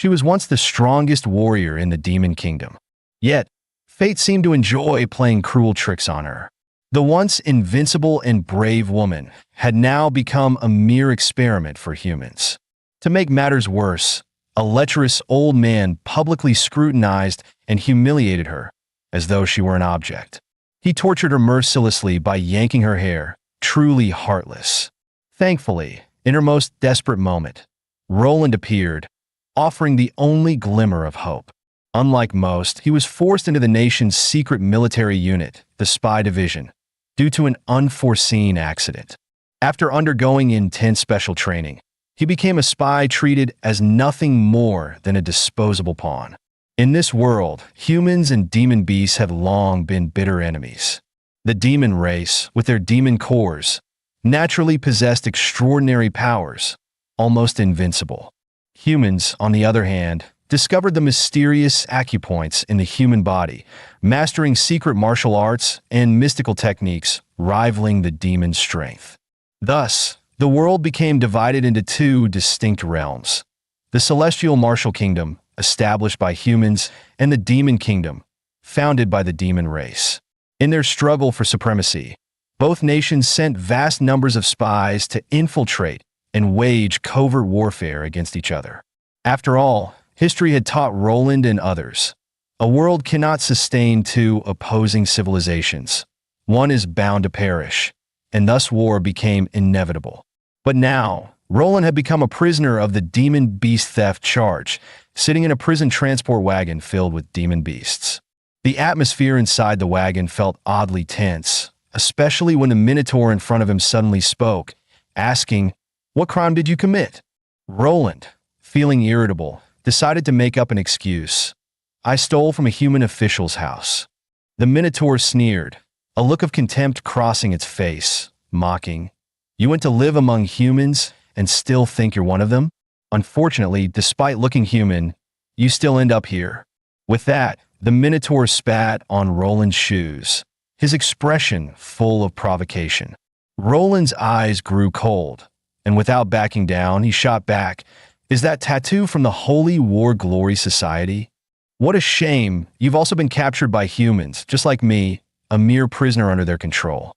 She was once the strongest warrior in the demon kingdom. Yet, fate seemed to enjoy playing cruel tricks on her. The once invincible and brave woman had now become a mere experiment for humans. To make matters worse, a lecherous old man publicly scrutinized and humiliated her as though she were an object. He tortured her mercilessly by yanking her hair, truly heartless. Thankfully, in her most desperate moment, Roland appeared, offering the only glimmer of hope. Unlike most, he was forced into the nation's secret military unit, the Spy Division, due to an unforeseen accident. After undergoing intense special training, he became a spy treated as nothing more than a disposable pawn. In this world, humans and demon beasts have long been bitter enemies. The demon race, with their demon cores, naturally possessed extraordinary powers, almost invincible. Humans, on the other hand, discovered the mysterious acupoints in the human body, mastering secret martial arts and mystical techniques rivaling the demon's strength. Thus, the world became divided into two distinct realms: the celestial martial kingdom, established by humans, and the demon kingdom, founded by the demon race. In their struggle for supremacy, both nations sent vast numbers of spies to infiltrate and wage covert warfare against each other. After all, history had taught Roland and others, a world cannot sustain two opposing civilizations. One is bound to perish, and thus war became inevitable. But now, Roland had become a prisoner of the demon beast theft charge, sitting in a prison transport wagon filled with demon beasts. The atmosphere inside the wagon felt oddly tense, especially when the Minotaur in front of him suddenly spoke, asking, "What crime did you commit?" Roland, feeling irritable, decided to make up an excuse. "I stole from a human official's house." The Minotaur sneered, a look of contempt crossing its face, mocking, "You went to live among humans and still think you're one of them? Unfortunately, despite looking human, you still end up here." With that, the Minotaur spat on Roland's shoes, his expression full of provocation. Roland's eyes grew cold, and without backing down, he shot back, "Is that tattoo from the Holy War Glory Society? What a shame, you've also been captured by humans, just like me, a mere prisoner under their control."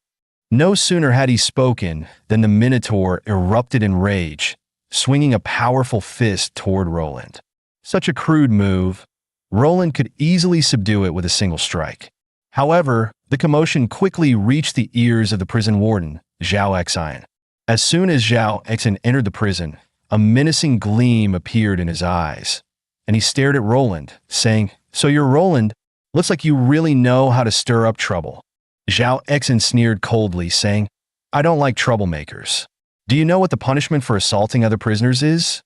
No sooner had he spoken than the Minotaur erupted in rage, swinging a powerful fist toward Roland. Such a crude move, Roland could easily subdue it with a single strike. However, the commotion quickly reached the ears of the prison warden, Zhao Xian. As soon as Zhao Xian entered the prison, a menacing gleam appeared in his eyes, and he stared at Roland, saying, "So you're Roland? Looks like you really know how to stir up trouble." Zhao Xian sneered coldly, saying, "I don't like troublemakers. Do you know what the punishment for assaulting other prisoners is?"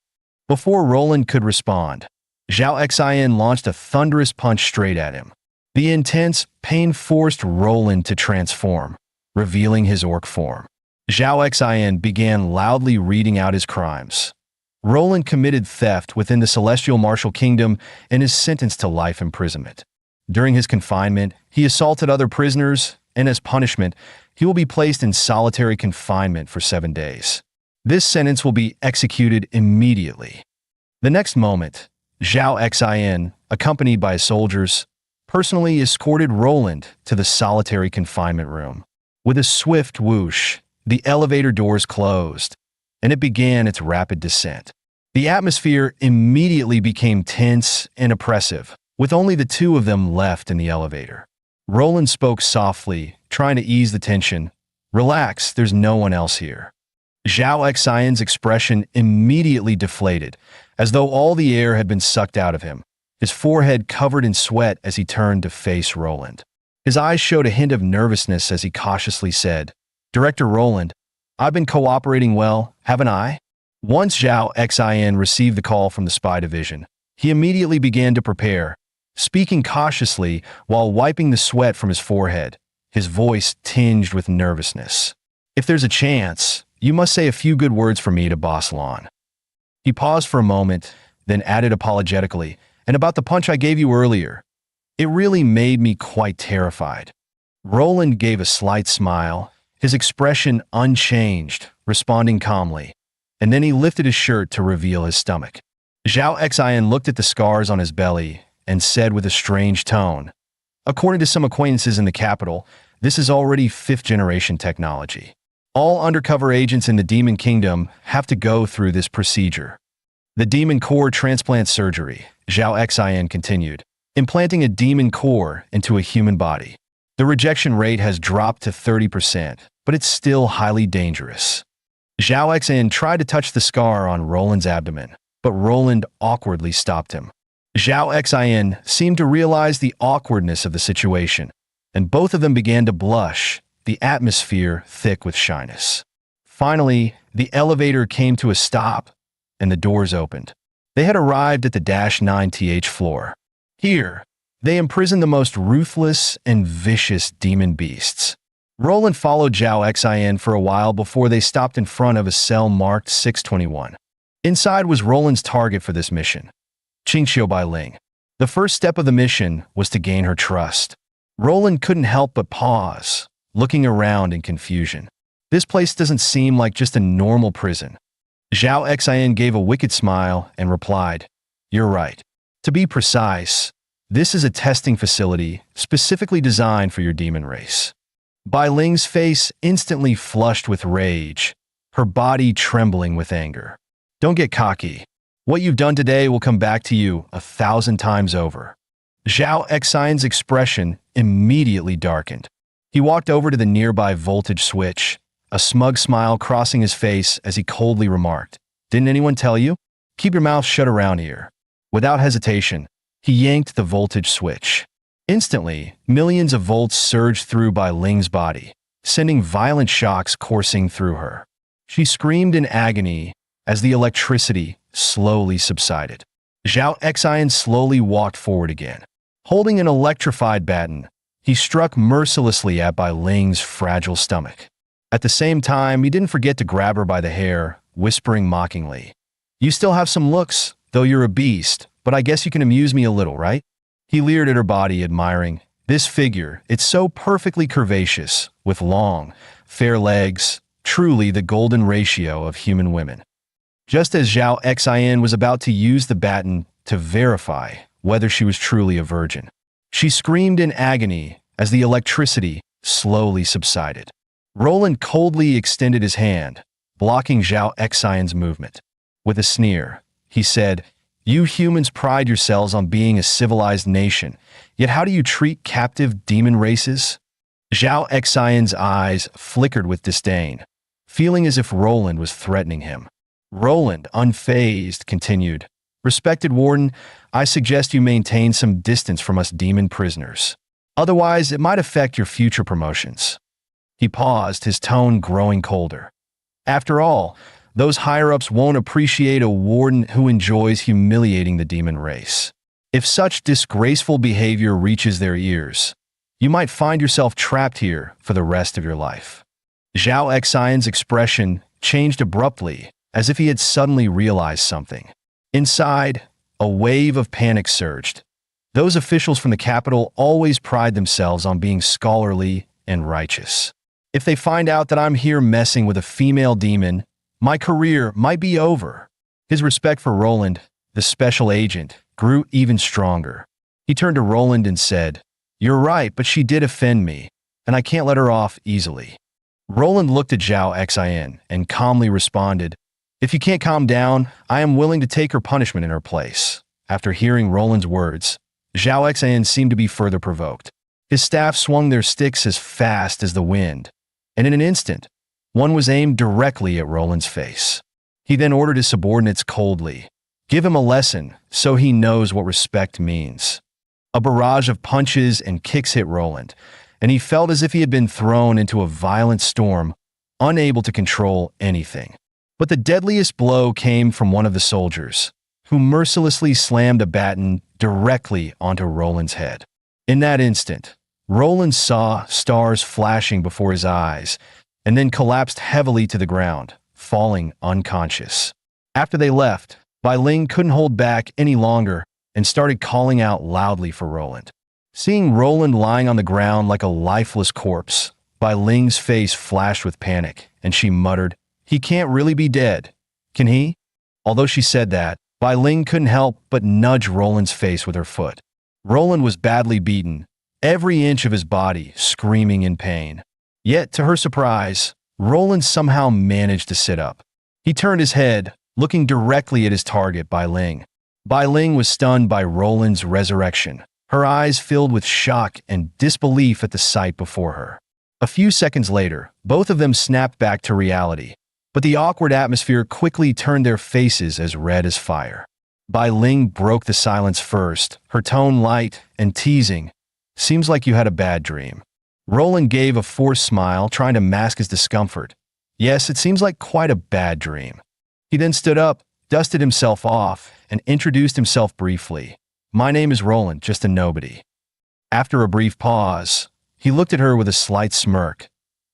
Before Roland could respond, Zhao Xian launched a thunderous punch straight at him. The intense pain forced Roland to transform, revealing his orc form. Zhao Xian began loudly reading out his crimes. Roland committed theft within the Celestial Martial Kingdom and is sentenced to life imprisonment. During his confinement, he assaulted other prisoners, and as punishment, he will be placed in solitary confinement for 7 days. This sentence will be executed immediately. The next moment, Zhao Xian, accompanied by his soldiers, personally escorted Roland to the solitary confinement room. With a swift whoosh, the elevator doors closed, and it began its rapid descent. The atmosphere immediately became tense and oppressive, with only the two of them left in the elevator. Roland spoke softly, trying to ease the tension. "Relax, there's no one else here." Zhao Xian's expression immediately deflated, as though all the air had been sucked out of him, his forehead covered in sweat as he turned to face Roland. His eyes showed a hint of nervousness as he cautiously said, "Director Roland, I've been cooperating well, haven't I?" Once Zhao Xian received the call from the Spy Division, he immediately began to prepare, speaking cautiously while wiping the sweat from his forehead, his voice tinged with nervousness. "If there's a chance, you must say a few good words for me to Boss Lon." He paused for a moment, then added apologetically, "And about the punch I gave you earlier, it really made me quite terrified." Roland gave a slight smile, his expression unchanged, responding calmly, and then he lifted his shirt to reveal his stomach. Zhao Xin looked at the scars on his belly and said with a strange tone, "According to some acquaintances in the capital, this is already fifth-generation technology. All undercover agents in the Demon Kingdom have to go through this procedure." The demon core transplant surgery, Zhao Xin continued, implanting a demon core into a human body. The rejection rate has dropped to 30%, but it's still highly dangerous. Zhao Xin tried to touch the scar on Roland's abdomen, but Roland awkwardly stopped him. Zhao Xin seemed to realize the awkwardness of the situation, and both of them began to blush, the atmosphere thick with shyness. Finally, the elevator came to a stop, and the doors opened. They had arrived at the -9th floor. Here, they imprisoned the most ruthless and vicious demon beasts. Roland followed Zhao Xin for a while before they stopped in front of a cell marked 621. Inside was Roland's target for this mission, Qingxiu Bailing. The first step of the mission was to gain her trust. Roland couldn't help but pause, looking around in confusion. This place doesn't seem like just a normal prison. Zhao Xin gave a wicked smile and replied, "You're right. To be precise, this is a testing facility specifically designed for your demon race." Bai Ling's face instantly flushed with rage, her body trembling with anger. "Don't get cocky. What you've done today will come back to you 1,000 times over." Zhao Xin's expression immediately darkened. He walked over to the nearby voltage switch, a smug smile crossing his face as he coldly remarked, "Didn't anyone tell you? Keep your mouth shut around here." Without hesitation, he yanked the voltage switch. Instantly, millions of volts surged through Bai Ling's body, sending violent shocks coursing through her. She screamed in agony as the electricity slowly subsided. Zhao Xin slowly walked forward again. Holding an electrified baton, he struck mercilessly at Bai Ling's fragile stomach. At the same time, he didn't forget to grab her by the hair, whispering mockingly, "You still have some looks, though you're a beast, but I guess you can amuse me a little, right?" He leered at her body, admiring, "This figure, it's so perfectly curvaceous, with long, fair legs, truly the golden ratio of human women." Just as Zhao Xin was about to use the baton to verify whether she was truly a virgin, she screamed in agony as the electricity slowly subsided. Roland coldly extended his hand, blocking Zhao Xin's movement. With a sneer, he said, "You humans pride yourselves on being a civilized nation, yet how do you treat captive demon races?" Zhao Xin's eyes flickered with disdain, feeling as if Roland was threatening him. Roland, unfazed, continued, "Respected warden, I suggest you maintain some distance from us demon prisoners. Otherwise, it might affect your future promotions." He paused, his tone growing colder. After all, those higher-ups won't appreciate a warden who enjoys humiliating the demon race. If such disgraceful behavior reaches their ears, you might find yourself trapped here for the rest of your life. Zhao Xin's expression changed abruptly, as if he had suddenly realized something. Inside, a wave of panic surged. Those officials from the capital always pride themselves on being scholarly and righteous. If they find out that I'm here messing with a female demon, my career might be over. His respect for Roland, the special agent, grew even stronger. He turned to Roland and said, "You're right, but she did offend me, and I can't let her off easily." Roland looked at Zhao Xin and calmly responded, "If you can't calm down, I am willing to take her punishment in her place." After hearing Roland's words, Zhao Xin seemed to be further provoked. His staff swung their sticks as fast as the wind, and in an instant, one was aimed directly at Roland's face. He then ordered his subordinates coldly, "Give him a lesson so he knows what respect means." A barrage of punches and kicks hit Roland, and he felt as if he had been thrown into a violent storm, unable to control anything. But the deadliest blow came from one of the soldiers, who mercilessly slammed a baton directly onto Roland's head. In that instant, Roland saw stars flashing before his eyes, and then collapsed heavily to the ground, falling unconscious. After they left, Bai Ling couldn't hold back any longer and started calling out loudly for Roland. Seeing Roland lying on the ground like a lifeless corpse, Bai Ling's face flashed with panic, and she muttered, "He can't really be dead, can he?" Although she said that, Bai Ling couldn't help but nudge Roland's face with her foot. Roland was badly beaten, every inch of his body screaming in pain. Yet, to her surprise, Roland somehow managed to sit up. He turned his head, looking directly at his target, Bai Ling. Bai Ling was stunned by Roland's resurrection, her eyes filled with shock and disbelief at the sight before her. A few seconds later, both of them snapped back to reality, but the awkward atmosphere quickly turned their faces as red as fire. Bai Ling broke the silence first, her tone light and teasing. "Seems like you had a bad dream." Roland gave a forced smile, trying to mask his discomfort. "Yes, it seems like quite a bad dream." He then stood up, dusted himself off, and introduced himself briefly. "My name is Roland, just a nobody." After a brief pause, he looked at her with a slight smirk.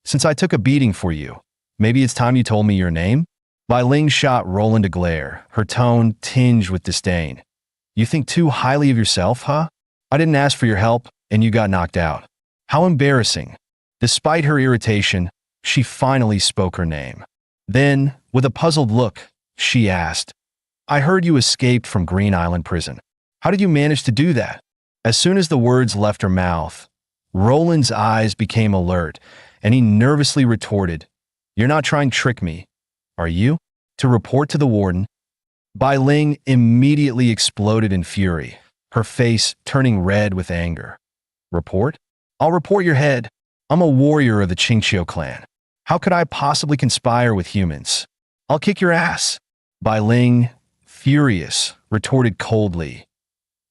"Since I took a beating for you, maybe it's time you told me your name?" Bai Ling shot Roland a glare, her tone tinged with disdain. "You think too highly of yourself, huh? I didn't ask for your help, and you got knocked out. How embarrassing." Despite her irritation, she finally spoke her name. Then, with a puzzled look, she asked, "I heard you escaped from Green Island Prison. How did you manage to do that?" As soon as the words left her mouth, Roland's eyes became alert, and he nervously retorted, "You're not trying to trick me, are you? To report to the warden?" Bai Ling immediately exploded in fury, her face turning red with anger. "Report? I'll report your head. I'm a warrior of the Qingqiu clan. How could I possibly conspire with humans? I'll kick your ass." Bai Ling, furious, retorted coldly,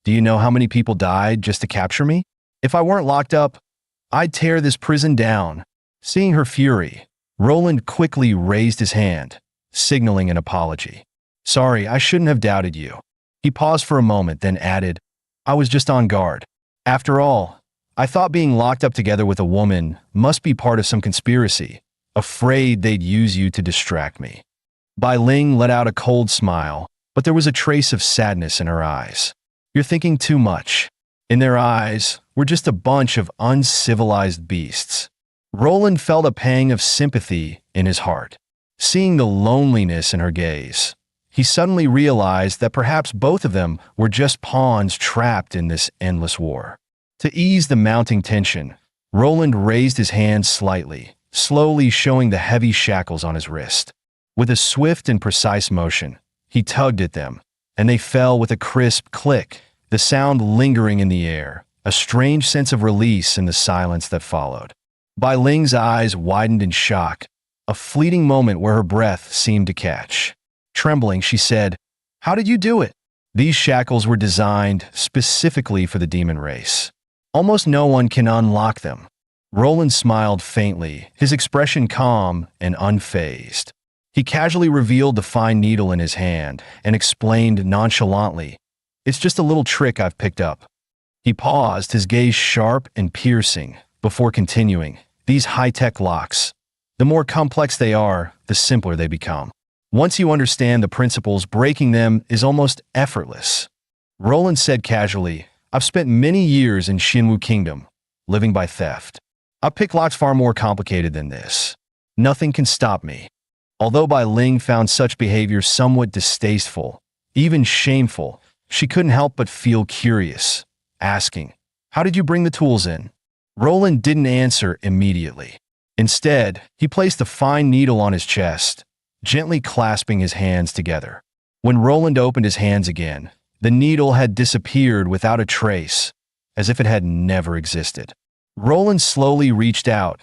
"Do you know how many people died just to capture me? If I weren't locked up, I'd tear this prison down." Seeing her fury, Roland quickly raised his hand, signaling an apology. "Sorry, I shouldn't have doubted you." He paused for a moment, then added, "I was just on guard. After all, I thought being locked up together with a woman must be part of some conspiracy, afraid they'd use you to distract me." Bai Ling let out a cold smile, but there was a trace of sadness in her eyes. "You're thinking too much." In their eyes, we're just a bunch of uncivilized beasts. Roland felt a pang of sympathy in his heart. Seeing the loneliness in her gaze, he suddenly realized that perhaps both of them were just pawns trapped in this endless war. To ease the mounting tension, Roland raised his hand slightly, slowly showing the heavy shackles on his wrist. With a swift and precise motion, he tugged at them, and they fell with a crisp click, the sound lingering in the air, a strange sense of release in the silence that followed. Bai Ling's eyes widened in shock, a fleeting moment where her breath seemed to catch. Trembling, she said, "How did you do it?" "These shackles were designed specifically for the demon race. Almost no one can unlock them." Roland smiled faintly, his expression calm and unfazed. He casually revealed the fine needle in his hand and explained nonchalantly, "It's just a little trick I've picked up." He paused, his gaze sharp and piercing, before continuing, "These high-tech locks, the more complex they are, the simpler they become. Once you understand the principles, breaking them is almost effortless." Roland said casually, "I've spent many years in Xinwu Kingdom, living by theft. I've picked locks far more complicated than this. Nothing can stop me." Although Bai Ling found such behavior somewhat distasteful, even shameful, she couldn't help but feel curious, asking, "How did you bring the tools in?" Roland didn't answer immediately. Instead, he placed the fine needle on his chest, gently clasping his hands together. When Roland opened his hands again, the needle had disappeared without a trace, as if it had never existed. Roland slowly reached out,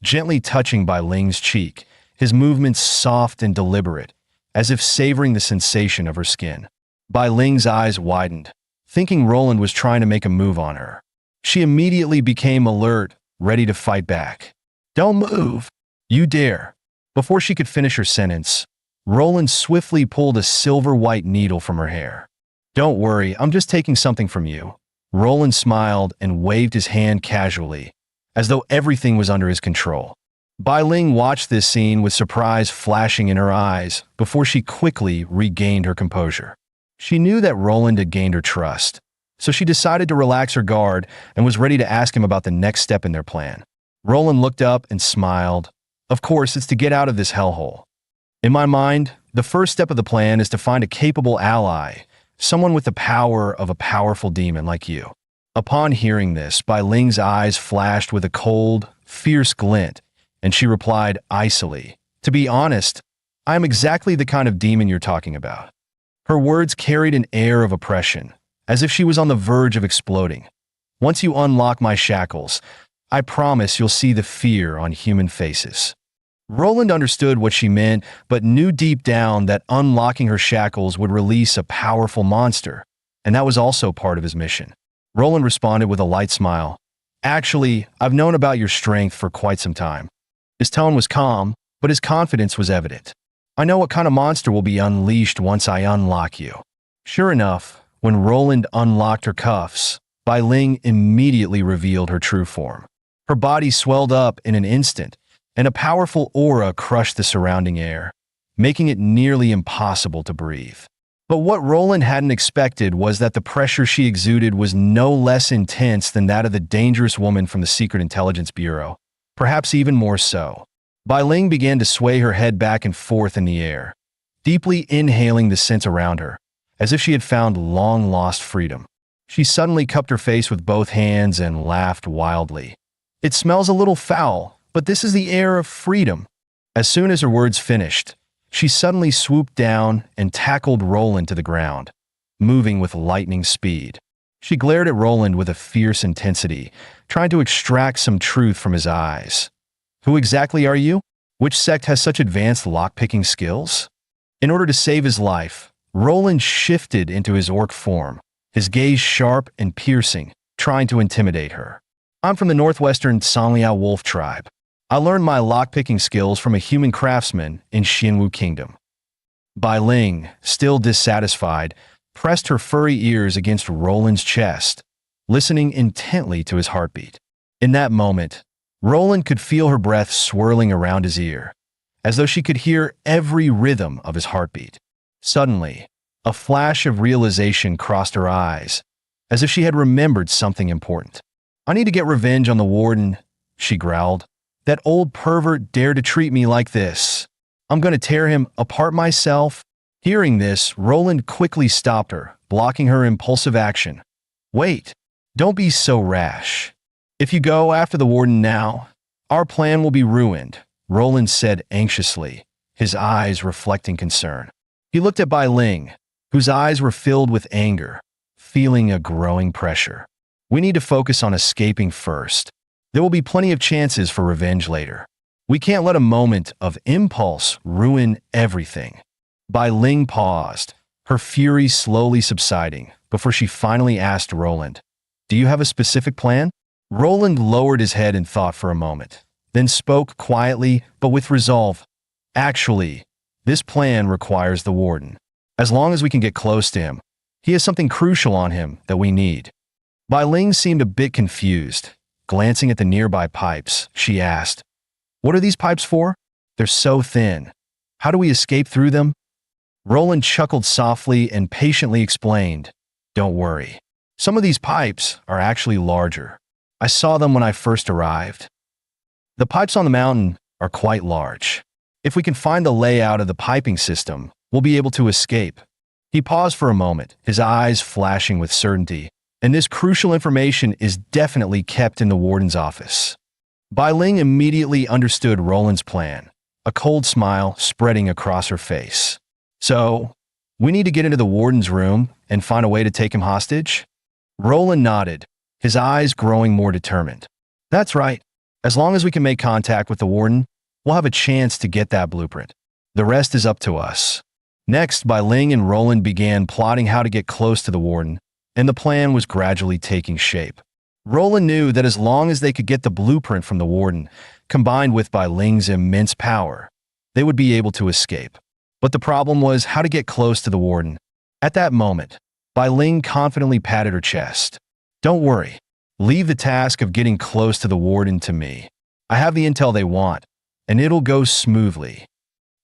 gently touching Bai Ling's cheek, his movements soft and deliberate, as if savoring the sensation of her skin. Bai Ling's eyes widened, thinking Roland was trying to make a move on her. She immediately became alert, ready to fight back. "Don't move! You dare!" Before she could finish her sentence, Roland swiftly pulled a silver-white needle from her hair. "Don't worry, I'm just taking something from you." Roland smiled and waved his hand casually, as though everything was under his control. Bai Ling watched this scene with surprise flashing in her eyes before she quickly regained her composure. She knew that Roland had gained her trust, so she decided to relax her guard and was ready to ask him about the next step in their plan. Roland looked up and smiled. "Of course, it's to get out of this hellhole. In my mind, The first step of the plan is to find a capable ally, someone with the power of a powerful demon like you. Upon hearing this, Bai Ling's eyes flashed with a cold, fierce glint, and she replied icily, "To be honest, I am exactly the kind of demon you're talking about." Her words carried an air of oppression, as if she was on the verge of exploding. "Once you unlock my shackles, I promise you'll see the fear on human faces." Roland understood what she meant, but knew deep down that unlocking her shackles would release a powerful monster, and that was also part of his mission. Roland responded with a light smile. "Actually, I've known about your strength for quite some time." His tone was calm, but his confidence was evident. "I know what kind of monster will be unleashed once I unlock you." Sure enough, when Roland unlocked her cuffs, Bai Ling immediately revealed her true form. Her body swelled up in an instant, and a powerful aura crushed the surrounding air, making it nearly impossible to breathe. But what Roland hadn't expected was that the pressure she exuded was no less intense than that of the dangerous woman from the Secret Intelligence Bureau, perhaps even more so. Bai Ling began to sway her head back and forth in the air, deeply inhaling the scent around her, as if she had found long-lost freedom. She suddenly cupped her face with both hands and laughed wildly. "It smells a little foul, but this is the air of freedom." As soon as her words finished, she suddenly swooped down and tackled Roland to the ground, moving with lightning speed. She glared at Roland with a fierce intensity, trying to extract some truth from his eyes. "Who exactly are you? Which sect has such advanced lockpicking skills?" In order to save his life, Roland shifted into his orc form, his gaze sharp and piercing, trying to intimidate her. "I'm from the northwestern Sanliao wolf tribe. I learned my lockpicking skills from a human craftsman in Xianwu Kingdom." Bai Ling, still dissatisfied, pressed her furry ears against Roland's chest, listening intently to his heartbeat. In that moment, Roland could feel her breath swirling around his ear, as though she could hear every rhythm of his heartbeat. Suddenly, a flash of realization crossed her eyes, as if she had remembered something important. "I need to get revenge on the warden," she growled. "That old pervert dared to treat me like this. I'm going to tear him apart myself." Hearing this, Roland quickly stopped her, blocking her impulsive action. "Wait, don't be so rash. If you go after the warden now, our plan will be ruined," Roland said anxiously, his eyes reflecting concern. He looked at Bai Ling, whose eyes were filled with anger, feeling a growing pressure. "We need to focus on escaping first. There will be plenty of chances for revenge later. We can't let a moment of impulse ruin everything." Bai Ling paused, her fury slowly subsiding, before she finally asked Roland, "Do you have a specific plan?" Roland lowered his head in thought for a moment, then spoke quietly but with resolve. "Actually, this plan requires the warden. As long as we can get close to him, he has something crucial on him that we need." Bai Ling seemed a bit confused. Glancing at the nearby pipes, she asked, "What are these pipes for? They're so thin. How do we escape through them?" Roland chuckled softly and patiently explained, "Don't worry. Some of these pipes are actually larger. I saw them when I first arrived. The pipes on the mountain are quite large. If we can find the layout of the piping system, we'll be able to escape." He paused for a moment, his eyes flashing with certainty. "And this crucial information is definitely kept in the warden's office." Bai Ling immediately understood Roland's plan, a cold smile spreading across her face. "So, we need to get into the warden's room and find a way to take him hostage?" Roland nodded, his eyes growing more determined. "That's right. As long as we can make contact with the warden, we'll have a chance to get that blueprint. The rest is up to us." Next, Bai Ling and Roland began plotting how to get close to the warden, and the plan was gradually taking shape. Roland knew that as long as they could get the blueprint from the warden, combined with Bai Ling's immense power, they would be able to escape. But the problem was how to get close to the warden. At that moment, Bai Ling confidently patted her chest. "Don't worry. Leave the task of getting close to the warden to me. I have the intel they want, and it'll go smoothly."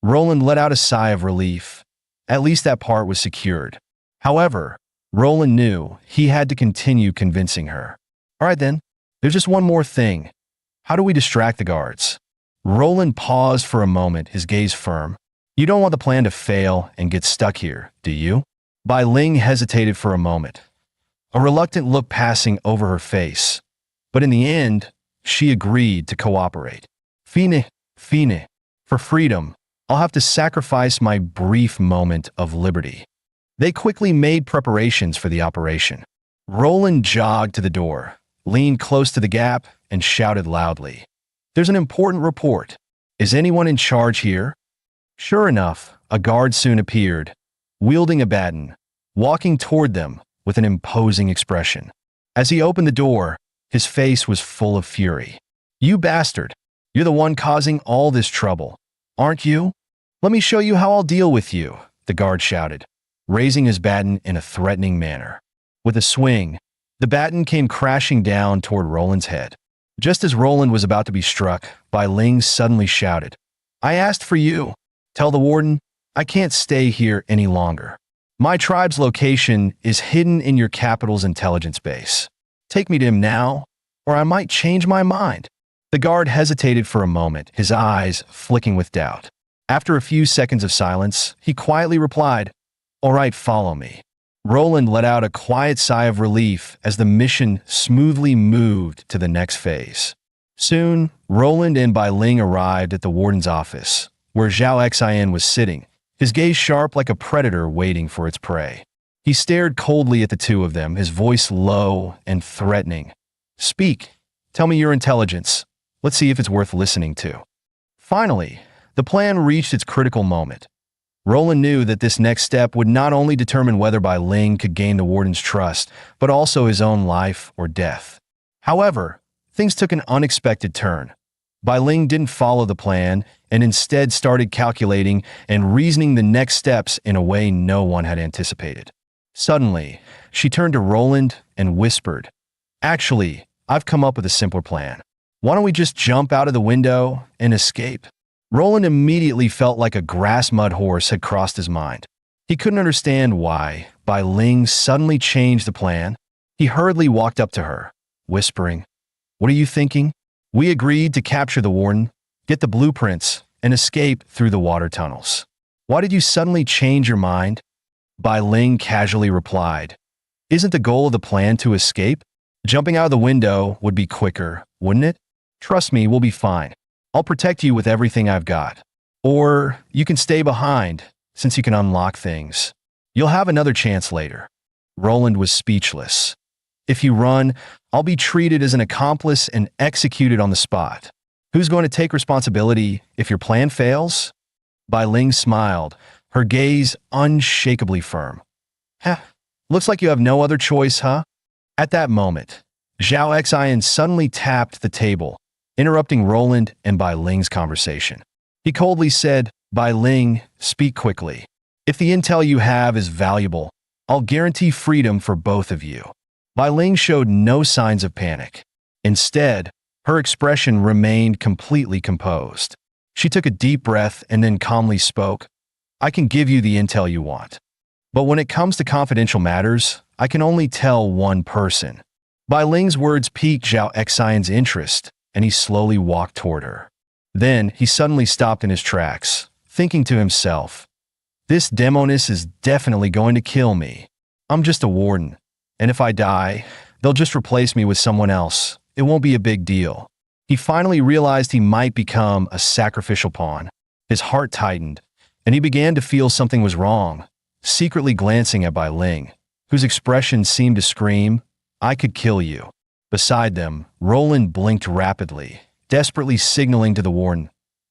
Roland let out a sigh of relief. At least that part was secured. However, Roland knew he had to continue convincing her. "All right then, there's just one more thing. How do we distract the guards?" Roland paused for a moment, his gaze firm. You don't want the plan to fail and get stuck here, do you? Bai Ling hesitated for a moment, a reluctant look passing over her face. But in the end, she agreed to cooperate. Fine. For freedom, I'll have to sacrifice my brief moment of liberty. They quickly made preparations for the operation. Roland jogged to the door, leaned close to the gap, and shouted loudly, "There's an important report. Is anyone in charge here?" Sure enough, a guard soon appeared, wielding a baton, walking toward them with an imposing expression. As he opened the door, his face was full of fury. "You bastard! You're the one causing all this trouble, aren't you? Let me show you how I'll deal with you," the guard shouted, raising his baton in a threatening manner. With a swing, the baton came crashing down toward Roland's head. Just as Roland was about to be struck, Bai Ling suddenly shouted, "I asked for you. Tell the warden, I can't stay here any longer. My tribe's location is hidden in your capital's intelligence base. Take me to him now, or I might change my mind." The guard hesitated for a moment, his eyes flicking with doubt. After a few seconds of silence, he quietly replied, "All right, follow me." Roland let out a quiet sigh of relief as the mission smoothly moved to the next phase. Soon, Roland and Bai Ling arrived at the warden's office, where Zhao Xian was sitting, his gaze sharp like a predator waiting for its prey. He stared coldly at the two of them, his voice low and threatening. "Speak. Tell me your intelligence. Let's see if it's worth listening to." Finally, the plan reached its critical moment. Roland knew that this next step would not only determine whether Bai Ling could gain the warden's trust, but also his own life or death. However, things took an unexpected turn. Bai Ling didn't follow the plan and instead started calculating and reasoning the next steps in a way no one had anticipated. Suddenly, she turned to Roland and whispered, "Actually, I've come up with a simpler plan. Why don't we just jump out of the window and escape?" Roland immediately felt like a grass mud horse had crossed his mind. He couldn't understand why Bai Ling suddenly changed the plan. He hurriedly walked up to her, whispering, "What are you thinking? We agreed to capture the warden, get the blueprints, and escape through the water tunnels. Why did you suddenly change your mind?" Bai Ling casually replied, "Isn't the goal of the plan to escape? Jumping out of the window would be quicker, wouldn't it? Trust me, we'll be fine. I'll protect you with everything I've got. Or you can stay behind, since you can unlock things. You'll have another chance later." Roland was speechless. "If you run, I'll be treated as an accomplice and executed on the spot. Who's going to take responsibility if your plan fails?" Bai Ling smiled, her gaze unshakably firm. "Heh, looks like you have no other choice, huh?" At that moment, Zhao Xian suddenly tapped the table, interrupting Roland and Bai Ling's conversation. He coldly said, "Bai Ling, speak quickly. If the intel you have is valuable, I'll guarantee freedom for both of you." Bai Ling showed no signs of panic. Instead, her expression remained completely composed. She took a deep breath and then calmly spoke, "I can give you the intel you want. But when it comes to confidential matters, I can only tell one person." Bai Ling's words piqued Zhao Xian's interest, and he slowly walked toward her. Then he suddenly stopped in his tracks, thinking to himself, "This demoness is definitely going to kill me. I'm just a warden, and if I die, they'll just replace me with someone else. It won't be a big deal." He finally realized he might become a sacrificial pawn. His heart tightened, and he began to feel something was wrong, secretly glancing at Bai Ling, whose expression seemed to scream, "I could kill you." Beside them, Roland blinked rapidly, desperately signaling to the warden,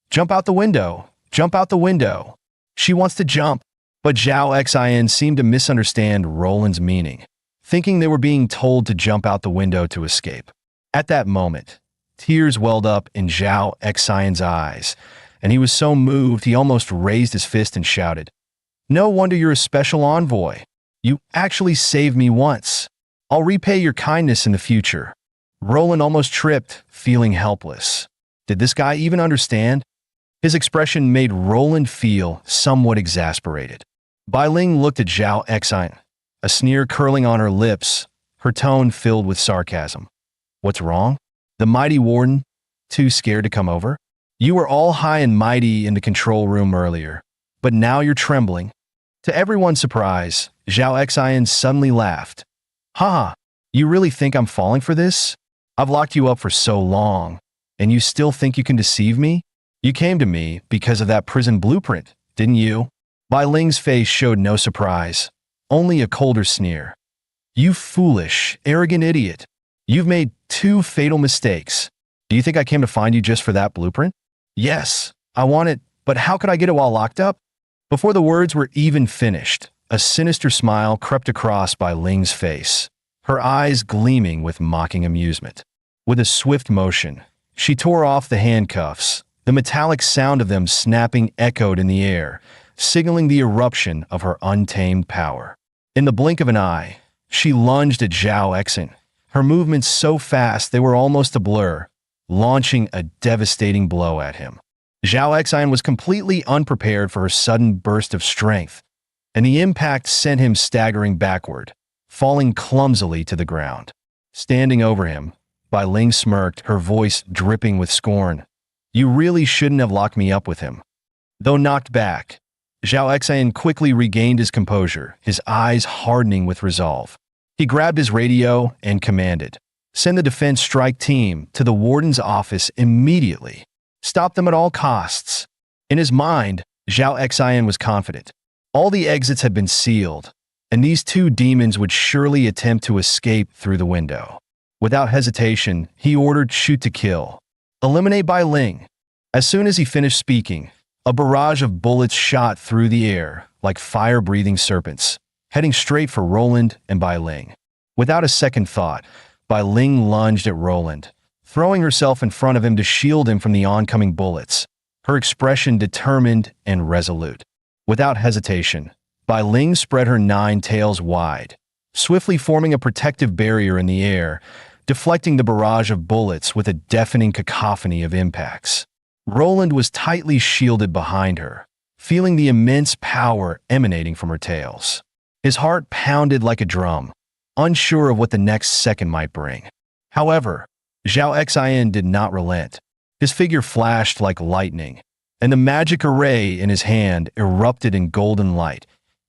"Jump out the window! Jump out the window!" "She wants to jump." But Zhao Xian seemed to misunderstand Roland's meaning, thinking they were being told to jump out the window to escape. At that moment, tears welled up in Zhao Xian's eyes, and he was so moved he almost raised his fist and shouted, "No wonder you're a special envoy. You actually saved me once. I'll repay your kindness in the future." Roland almost tripped, feeling helpless. Did this guy even understand? His expression made Roland feel somewhat exasperated. Bai Ling looked at Zhao Xian, a sneer curling on her lips, her tone filled with sarcasm. "What's wrong? The mighty warden? Too scared to come over? You were all high and mighty in the control room earlier. but now you're trembling." To everyone's surprise, Zhao Xian suddenly laughed. "Haha, you really think I'm falling for this? I've locked you up for so long, and you still think you can deceive me? You came to me because of that prison blueprint, didn't you?" Bai Ling's face showed no surprise, only a colder sneer. "You foolish, arrogant idiot. You've made two fatal mistakes. Do you think I came to find you just for that blueprint? Yes, I want it, but how could I get it while locked up?" Before the words were even finished, a sinister smile crept across Bai Ling's face, her eyes gleaming with mocking amusement. With a swift motion, she tore off the handcuffs. The metallic sound of them snapping echoed in the air, signaling the eruption of her untamed power. In the blink of an eye, she lunged at Zhao Xian, her movements so fast they were almost a blur, launching a devastating blow at him. Zhao Xian was completely unprepared for her sudden burst of strength, and the impact sent him staggering backward, falling clumsily to the ground. Standing over him, Bai Ling smirked, her voice dripping with scorn. "You really shouldn't have locked me up with him." Though knocked back, Zhao Xian quickly regained his composure, his eyes hardening with resolve. He grabbed his radio and commanded, "Send the defense strike team to the warden's office immediately. Stop them at all costs." In his mind, Zhao Xian was confident. All the exits had been sealed, and these two demons would surely attempt to escape through the window. Without hesitation, he ordered shoot to kill. Eliminate Bai Ling. As soon as he finished speaking, a barrage of bullets shot through the air like fire-breathing serpents, heading straight for Roland and Bai Ling. Without a second thought, Bai Ling lunged at Roland, throwing herself in front of him to shield him from the oncoming bullets, her expression determined and resolute. Without hesitation, Bai Ling spread her 9 tails wide, swiftly forming a protective barrier in the air, deflecting the barrage of bullets with a deafening cacophony of impacts. Roland was tightly shielded behind her, feeling the immense power emanating from her tails. His heart pounded like a drum, unsure of what the next second might bring. However, Zhao Xian did not relent. His figure flashed like lightning, and the magic array in his hand erupted in golden light,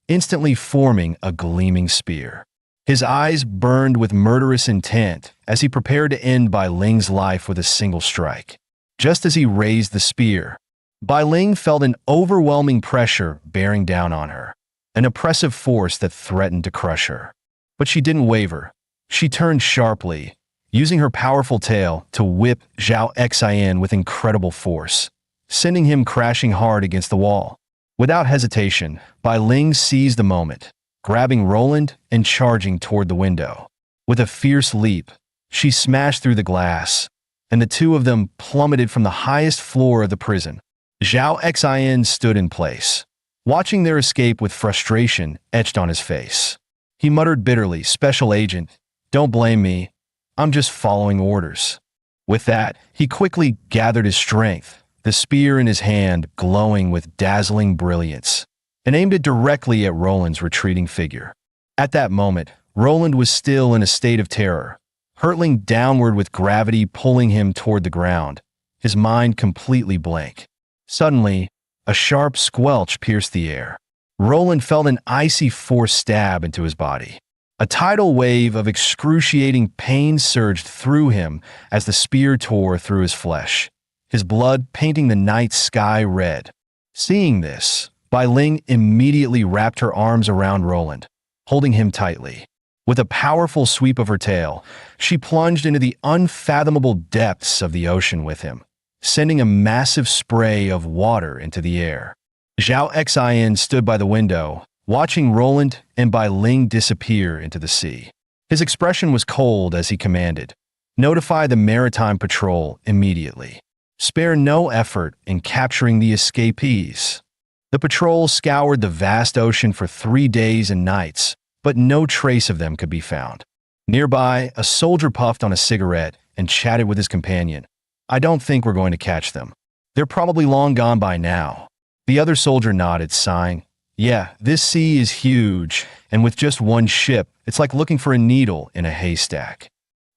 instantly forming a gleaming spear. His eyes burned with murderous intent as he prepared to end Bai Ling's life with a single strike. Just as he raised the spear, Bai Ling felt an overwhelming pressure bearing down on her, an oppressive force that threatened to crush her. But she didn't waver. She turned sharply, using her powerful tail to whip Zhao Xian with incredible force, sending him crashing hard against the wall. Without hesitation, Bai Ling seized the moment, grabbing Roland and charging toward the window. With a fierce leap, she smashed through the glass, and the two of them plummeted from the highest floor of the prison. Zhao Xian stood in place, watching their escape with frustration etched on his face. He muttered bitterly, "Special agent, don't blame me. I'm just following orders." With that, he quickly gathered his strength, the spear in his hand glowing with dazzling brilliance, and aimed it directly at Roland's retreating figure. At that moment, Roland was still in a state of terror, hurtling downward with gravity pulling him toward the ground, his mind completely blank. Suddenly, a sharp squelch pierced the air. Roland felt an icy force stab into his body. A tidal wave of excruciating pain surged through him as the spear tore through his flesh, his blood painting the night sky red. Seeing this, Bai Ling immediately wrapped her arms around Roland, holding him tightly. With a powerful sweep of her tail, she plunged into the unfathomable depths of the ocean with him, sending a massive spray of water into the air. Zhao Xian stood by the window, watching Roland and Bai Ling disappear into the sea. His expression was cold as he commanded, "Notify the maritime patrol immediately. Spare no effort in capturing the escapees." The patrol scoured the vast ocean for 3 days and nights, but no trace of them could be found. Nearby, a soldier puffed on a cigarette and chatted with his companion. "I don't think we're going to catch them. They're probably long gone by now." The other soldier nodded, sighing. "Yeah, this sea is huge, and with just one ship, it's like looking for a needle in a haystack."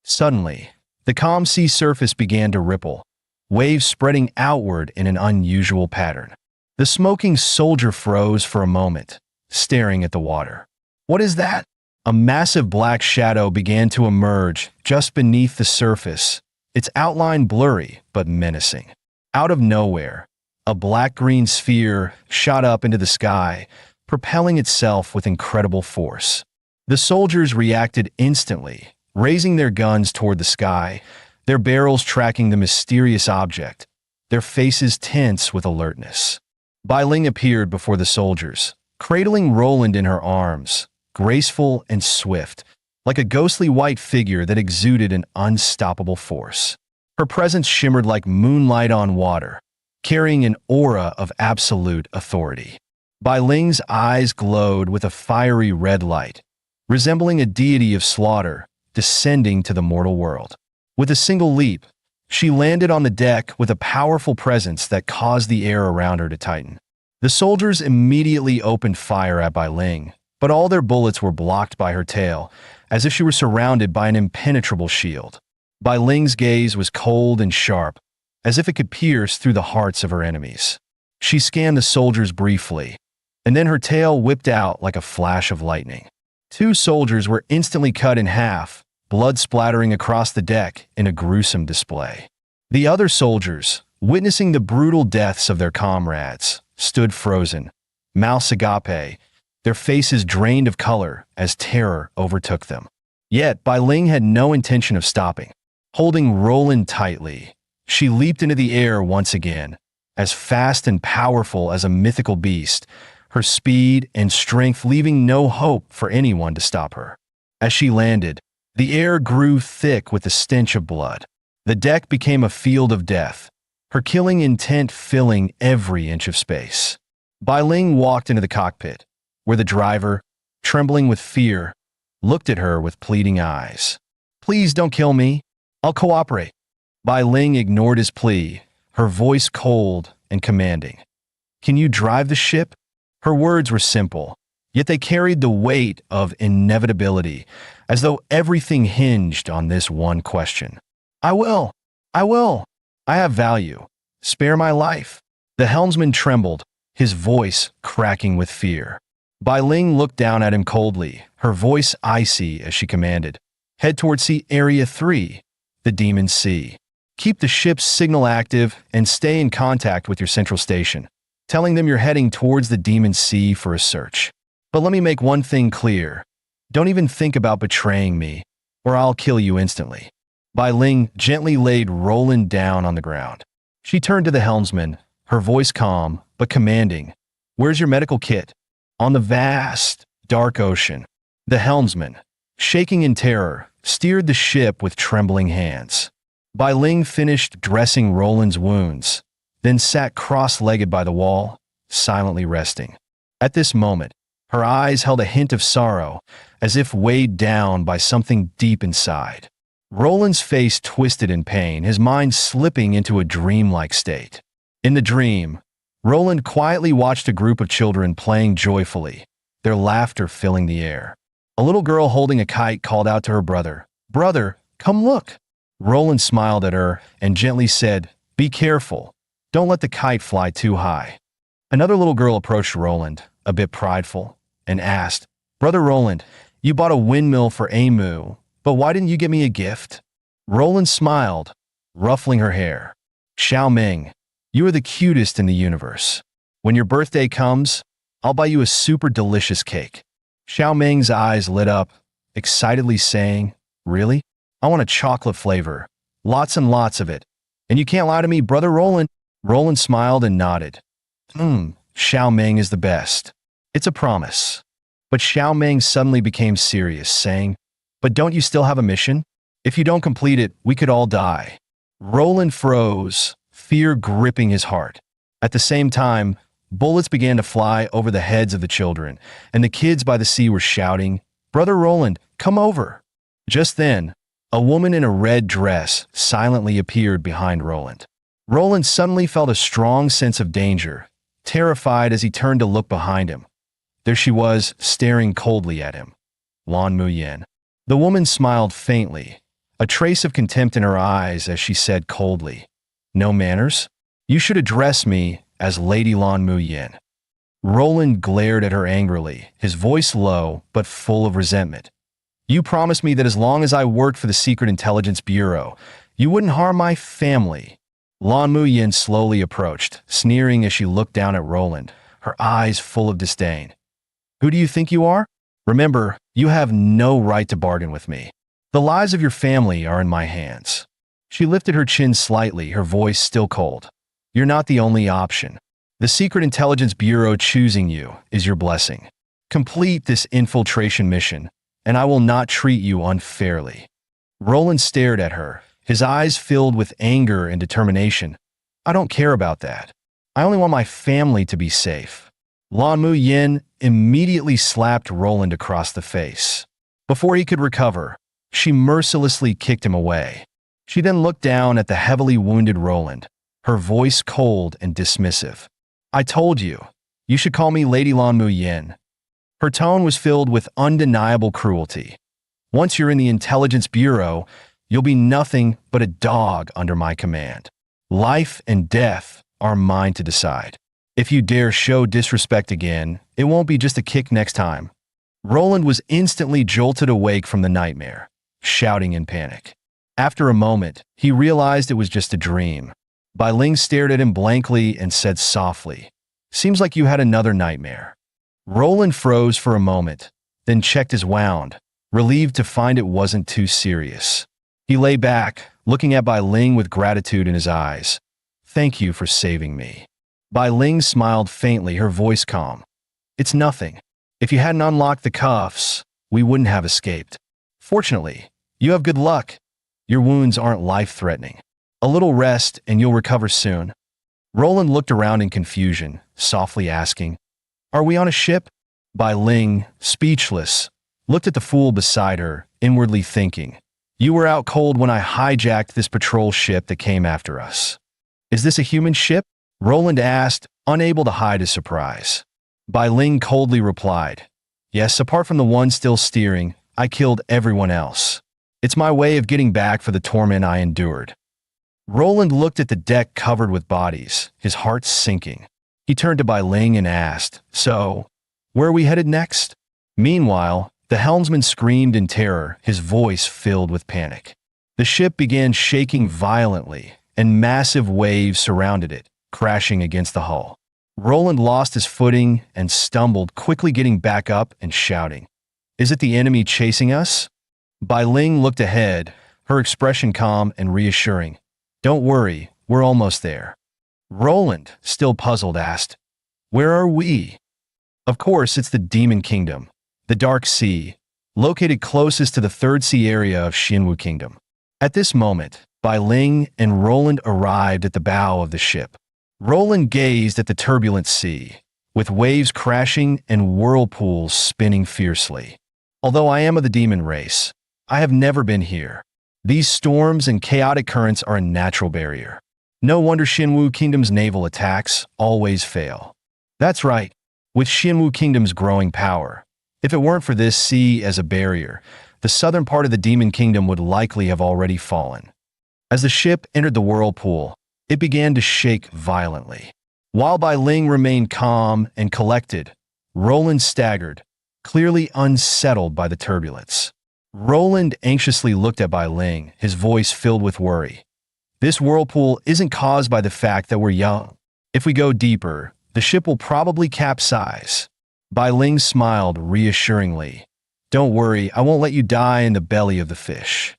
Suddenly, the calm sea surface began to ripple, waves spreading outward in an unusual pattern. The smoking soldier froze for a moment, staring at the water. What is that? A massive black shadow began to emerge just beneath the surface, its outline blurry but menacing. Out of nowhere, a black-green sphere shot up into the sky, propelling itself with incredible force. The soldiers reacted instantly, raising their guns toward the sky, their barrels tracking the mysterious object, their faces tense with alertness. Bai Ling appeared before the soldiers, cradling Roland in her arms, graceful and swift, like a ghostly white figure that exuded an unstoppable force. Her presence shimmered like moonlight on water, carrying an aura of absolute authority. Bai Ling's eyes glowed with a fiery red light, resembling a deity of slaughter descending to the mortal world. With a single leap, she landed on the deck with a powerful presence that caused the air around her to tighten. The soldiers immediately opened fire at Bai Ling, but all their bullets were blocked by her tail, as if she were surrounded by an impenetrable shield. Bai Ling's gaze was cold and sharp, as if it could pierce through the hearts of her enemies. She scanned the soldiers briefly, and then her tail whipped out like a flash of lightning. 2 soldiers were instantly cut in half, blood splattering across the deck in a gruesome display. The other soldiers, witnessing the brutal deaths of their comrades, stood frozen, mouths agape, their faces drained of color as terror overtook them. Yet Bai Ling had no intention of stopping. Holding Roland tightly, she leaped into the air once again, as fast and powerful as a mythical beast, her speed and strength leaving no hope for anyone to stop her. As she landed, the air grew thick with the stench of blood. The deck became a field of death, her killing intent filling every inch of space. Bai Ling walked into the cockpit, where the driver, trembling with fear, looked at her with pleading eyes. "Please don't kill me. I'll cooperate." Bai Ling ignored his plea, her voice cold and commanding. "Can you drive the ship?" Her words were simple, yet they carried the weight of inevitability, as though everything hinged on this one question. "I will. I will. I have value. Spare my life." The helmsman trembled, his voice cracking with fear. Bai Ling looked down at him coldly, her voice icy as she commanded, "Head towards Sea Area 3, the Demon Sea. Keep the ship's signal active and stay in contact with your central station, telling them you're heading towards the Demon Sea for a search. But let me make one thing clear. Don't even think about betraying me, or I'll kill you instantly." Bai Ling gently laid Roland down on the ground. She turned to the helmsman, her voice calm but commanding. "Where's your medical kit?" On the vast, dark ocean, the helmsman, shaking in terror, steered the ship with trembling hands. Bai Ling finished dressing Roland's wounds, then sat cross-legged by the wall, silently resting. At this moment, her eyes held a hint of sorrow, as if weighed down by something deep inside. Roland's face twisted in pain, his mind slipping into a dreamlike state. In the dream, Roland quietly watched a group of children playing joyfully, their laughter filling the air. A little girl holding a kite called out to her brother, "Brother, come look." Roland smiled at her and gently said, "Be careful. Don't let the kite fly too high." Another little girl approached Roland, a bit prideful, and asked, "Brother Roland, you bought a windmill for Amu, but why didn't you get me a gift?" Roland smiled, ruffling her hair. "Xiao Ming, you are the cutest in the universe. When your birthday comes, I'll buy you a super delicious cake." Xiao Ming's eyes lit up, excitedly saying, "Really? I want a chocolate flavor. Lots and lots of it. And you can't lie to me, Brother Roland." Roland smiled and nodded. Xiao Ming is the best. It's a promise." But Xiao Ming suddenly became serious, saying, "But don't you still have a mission? If you don't complete it, we could all die." Roland froze, fear gripping his heart. At the same time, bullets began to fly over the heads of the children, and the kids by the sea were shouting, "Brother Roland, come over." Just then, a woman in a red dress silently appeared behind Roland. Roland suddenly felt a strong sense of danger, terrified as he turned to look behind him. There she was, staring coldly at him. Lan Muyen. The woman smiled faintly, a trace of contempt in her eyes as she said coldly, "No manners? You should address me as Lady Lan Mu Yin. Roland glared at her angrily, his voice low but full of resentment. You promised me that as long as I worked for the Secret Intelligence Bureau, you wouldn't harm my family. Lan Mu Yin slowly approached, sneering as she looked down at Roland, her eyes full of disdain. Who do you think you are? Remember, you have no right to bargain with me. The lives of your family are in my hands. She lifted her chin slightly, her voice still cold. You're not the only option. The Secret Intelligence Bureau choosing you is your blessing. Complete this infiltration mission, and I will not treat you unfairly. Roland stared at her, his eyes filled with anger and determination. I don't care about that. I only want my family to be safe. Lan Mu Yin immediately slapped Roland across the face. Before he could recover, she mercilessly kicked him away. She then looked down at the heavily wounded Roland, her voice cold and dismissive. I told you, you should call me Lady Lan Mu Yin. Her tone was filled with undeniable cruelty. Once you're in the Intelligence Bureau, you'll be nothing but a dog under my command. Life and death are mine to decide. If you dare show disrespect again, it won't be just a kick next time. Roland was instantly jolted awake from the nightmare, shouting in panic. After a moment, he realized it was just a dream. Bai Ling stared at him blankly and said softly, Seems like you had another nightmare. Roland froze for a moment, then checked his wound, relieved to find it wasn't too serious. He lay back, looking at Bai Ling with gratitude in his eyes. Thank you for saving me. Bai Ling smiled faintly, her voice calm. It's nothing. If you hadn't unlocked the cuffs, we wouldn't have escaped. Fortunately, you have good luck. Your wounds aren't life-threatening. A little rest and you'll recover soon. Roland looked around in confusion, softly asking, Are we on a ship? Bai Ling, speechless, looked at the fool beside her, inwardly thinking, You were out cold when I hijacked this patrol ship that came after us. Is this a human ship? Roland asked, unable to hide his surprise. Bai Ling coldly replied, Yes, apart from the one still steering, I killed everyone else. It's my way of getting back for the torment I endured. Roland looked at the deck covered with bodies, his heart sinking. He turned to Bai Ling and asked, So, where are we headed next? Meanwhile, the helmsman screamed in terror, his voice filled with panic. The ship began shaking violently, and massive waves surrounded it, crashing against the hull. Roland lost his footing and stumbled, quickly getting back up and shouting, Is it the enemy chasing us? Bai Ling looked ahead, her expression calm and reassuring. Don't worry, we're almost there. Roland, still puzzled, asked, Where are we? Of course, it's the Demon Kingdom, the Dark Sea, located closest to the Third Sea area of Xinwu Kingdom. At this moment, Bai Ling and Roland arrived at the bow of the ship. Roland gazed at the turbulent sea, with waves crashing and whirlpools spinning fiercely. Although I am of the demon race, I have never been here. These storms and chaotic currents are a natural barrier. No wonder Xinwu Kingdom's naval attacks always fail. That's right, with Xinwu Kingdom's growing power. If it weren't for this sea as a barrier, the southern part of the Demon Kingdom would likely have already fallen. As the ship entered the whirlpool, it began to shake violently. While Bai Ling remained calm and collected, Roland staggered, clearly unsettled by the turbulence. Roland anxiously looked at Bai Ling, his voice filled with worry. This whirlpool isn't caused by the fact that we're young. If we go deeper, the ship will probably capsize. Bai Ling smiled reassuringly. Don't worry, I won't let you die in the belly of the fish.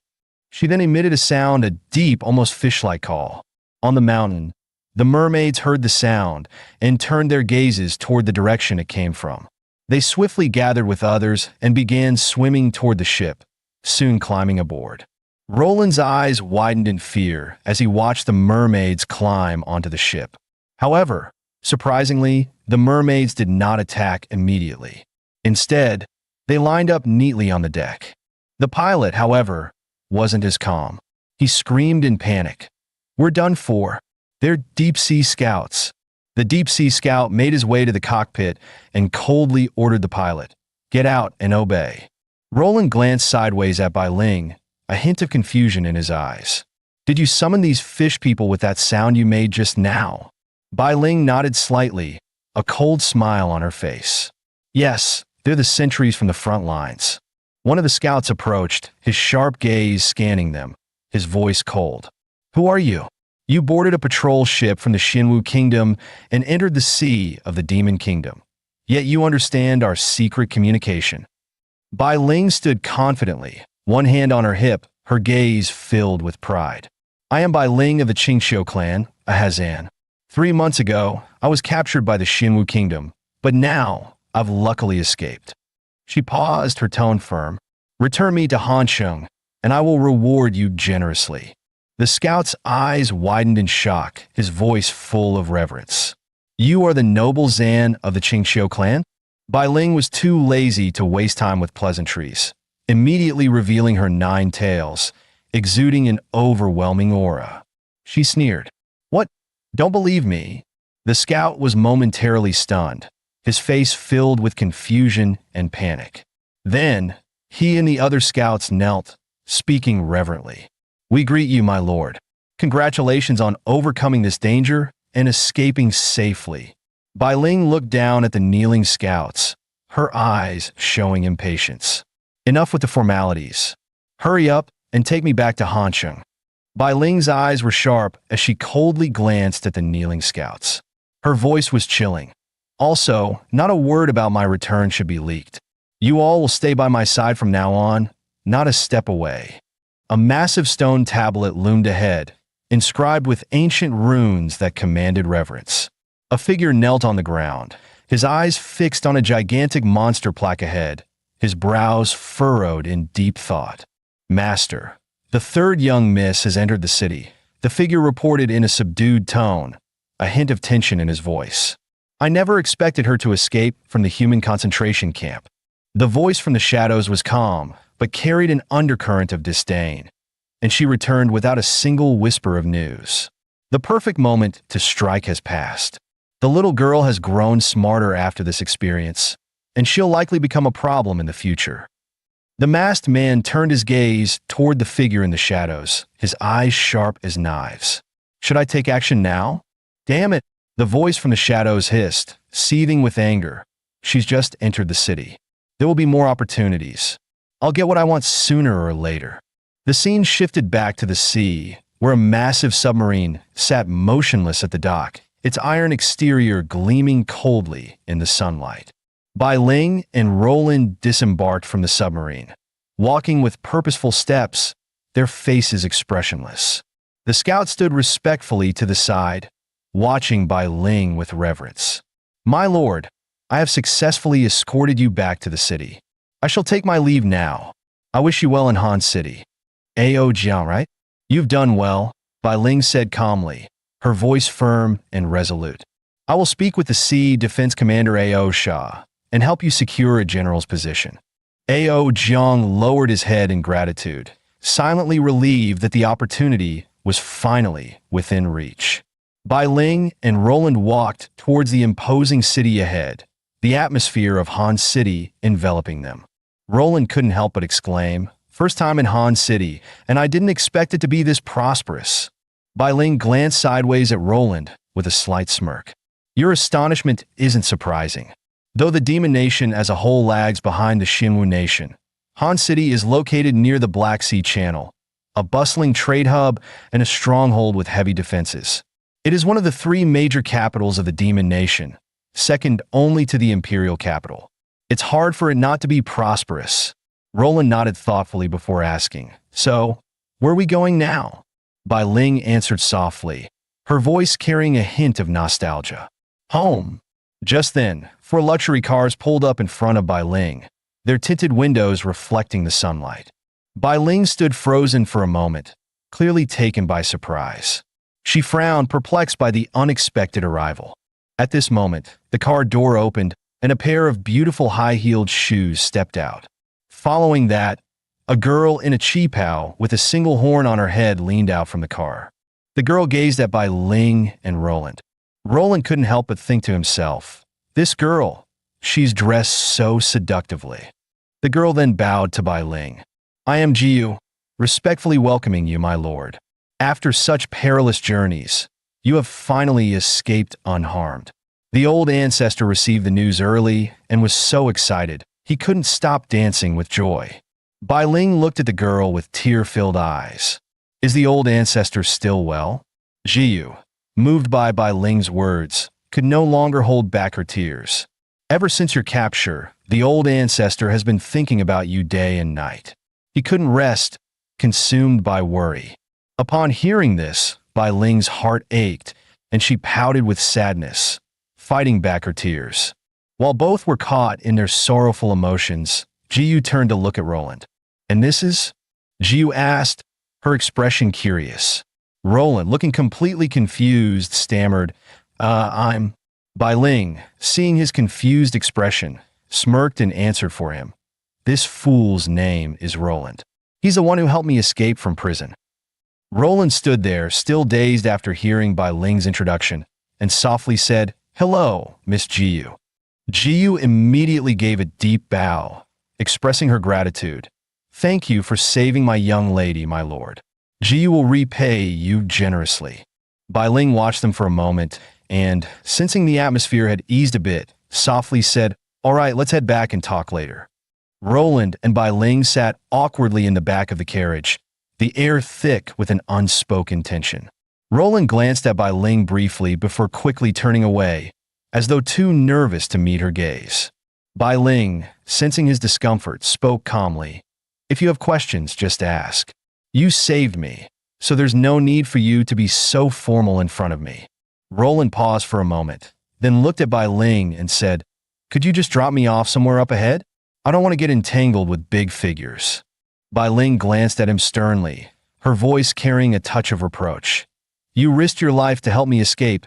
She then emitted a sound, a deep, almost fish-like call. On the mountain, the mermaids heard the sound and turned their gazes toward the direction it came from. They swiftly gathered with others and began swimming toward the ship, soon climbing aboard. Roland's eyes widened in fear as he watched the mermaids climb onto the ship. However, surprisingly, the mermaids did not attack immediately. Instead, they lined up neatly on the deck. The pilot, however, wasn't as calm. He screamed in panic. We're done for. They're deep-sea scouts. The deep-sea scout made his way to the cockpit and coldly ordered the pilot, Get out and obey. Roland glanced sideways at Bai Ling, a hint of confusion in his eyes. Did you summon these fish people with that sound you made just now? Bai Ling nodded slightly, a cold smile on her face. Yes, they're the sentries from the front lines. One of the scouts approached, his sharp gaze scanning them, his voice cold. Who are you? You boarded a patrol ship from the Shinwu Kingdom and entered the sea of the Demon Kingdom. Yet you understand our secret communication. Bai Ling stood confidently, one hand on her hip, her gaze filled with pride. I am Bai Ling of the Qingxiu clan, a Hazan. 3 months ago, I was captured by the Shinwu Kingdom, but now I've luckily escaped. She paused, her tone firm. Return me to Hansheng, and I will reward you generously. The scout's eyes widened in shock, his voice full of reverence. You are the noble Zan of the Qingxiu clan? Bai Ling was too lazy to waste time with pleasantries, immediately revealing her 9 tails, exuding an overwhelming aura. She sneered. What? Don't believe me? The scout was momentarily stunned, his face filled with confusion and panic. Then, he and the other scouts knelt, speaking reverently. We greet you, my lord. Congratulations on overcoming this danger and escaping safely. Bai Ling looked down at the kneeling scouts, her eyes showing impatience. Enough with the formalities. Hurry up and take me back to Hansheng. Bai Ling's eyes were sharp as she coldly glanced at the kneeling scouts. Her voice was chilling. Also, not a word about my return should be leaked. You all will stay by my side from now on, not a step away. A massive stone tablet loomed ahead, inscribed with ancient runes that commanded reverence. A figure knelt on the ground, his eyes fixed on a gigantic monster plaque ahead, his brows furrowed in deep thought. Master, the third young miss has entered the city, the figure reported in a subdued tone, a hint of tension in his voice. I never expected her to escape from the human concentration camp. The voice from the shadows was calm, but carried an undercurrent of disdain, and she returned without a single whisper of news. The perfect moment to strike has passed. The little girl has grown smarter after this experience, and she'll likely become a problem in the future. The masked man turned his gaze toward the figure in the shadows, his eyes sharp as knives. Should I take action now? Damn it! The voice from the shadows hissed, seething with anger. She's just entered the city. There will be more opportunities. I'll get what I want sooner or later. The scene shifted back to the sea, where a massive submarine sat motionless at the dock, its iron exterior gleaming coldly in the sunlight. Bai Ling and Roland disembarked from the submarine, walking with purposeful steps, their faces expressionless. The scout stood respectfully to the side, watching Bai Ling with reverence. My lord, I have successfully escorted you back to the city. I shall take my leave now. I wish you well in Han City. Ao Jiang, right? You've done well, Bai Ling said calmly, her voice firm and resolute. I will speak with the Sea Defense Commander Ao Shah and help you secure a general's position. Ao Jiang lowered his head in gratitude, silently relieved that the opportunity was finally within reach. Bai Ling and Roland walked towards the imposing city ahead, the atmosphere of Han City enveloping them. Roland couldn't help but exclaim, "First time in Han City, and I didn't expect it to be this prosperous." Bai Ling glanced sideways at Roland with a slight smirk. Your astonishment isn't surprising. Though the Demon Nation as a whole lags behind the Shinwu Nation, Han City is located near the Black Sea Channel, a bustling trade hub and a stronghold with heavy defenses. It is one of the 3 major capitals of the Demon Nation, second only to the Imperial capital. It's hard for it not to be prosperous. Roland nodded thoughtfully before asking, So, where are we going now? Bai Ling answered softly, her voice carrying a hint of nostalgia. Home. Just then, 4 luxury cars pulled up in front of Bai Ling, their tinted windows reflecting the sunlight. Bai Ling stood frozen for a moment, clearly taken by surprise. She frowned, perplexed by the unexpected arrival. At this moment, the car door opened, and a pair of beautiful high-heeled shoes stepped out. Following that, a girl in a qipao with a single horn on her head leaned out from the car. The girl gazed at Bai Ling and Roland. Roland couldn't help but think to himself, this girl, she's dressed so seductively. The girl then bowed to Bai Ling. I am Jiu, respectfully welcoming you, my lord. After such perilous journeys, You have finally escaped unharmed. The old ancestor received the news early and was so excited, he couldn't stop dancing with joy. Bai Ling looked at the girl with tear-filled eyes. Is the old ancestor still well? Jiyu, moved by Bai Ling's words, could no longer hold back her tears. Ever since your capture, the old ancestor has been thinking about you day and night. He couldn't rest, consumed by worry. Upon hearing this, Bai Ling's heart ached, and she pouted with sadness, fighting back her tears. While both were caught in their sorrowful emotions, Jiyu turned to look at Roland. And this is? Jiyu asked, her expression curious. Roland, looking completely confused, stammered, I'm... Bai Ling, seeing his confused expression, smirked and answered for him. This fool's name is Roland. He's the one who helped me escape from prison. Roland stood there, still dazed after hearing Bai Ling's introduction, and softly said, Hello, Miss Jiyu. Jiyu immediately gave a deep bow, expressing her gratitude. Thank you for saving my young lady, my lord. Jiyu will repay you generously. Bai Ling watched them for a moment, and, sensing the atmosphere had eased a bit, softly said, All right, let's head back and talk later. Roland and Bai Ling sat awkwardly in the back of the carriage, the air thick with an unspoken tension. Roland glanced at Bai Ling briefly before quickly turning away, as though too nervous to meet her gaze. Bai Ling, sensing his discomfort, spoke calmly. If you have questions, just ask. You saved me, so there's no need for you to be so formal in front of me. Roland paused for a moment, then looked at Bai Ling and said, Could you just drop me off somewhere up ahead? I don't want to get entangled with big figures. Bai Ling glanced at him sternly, her voice carrying a touch of reproach. You risked your life to help me escape,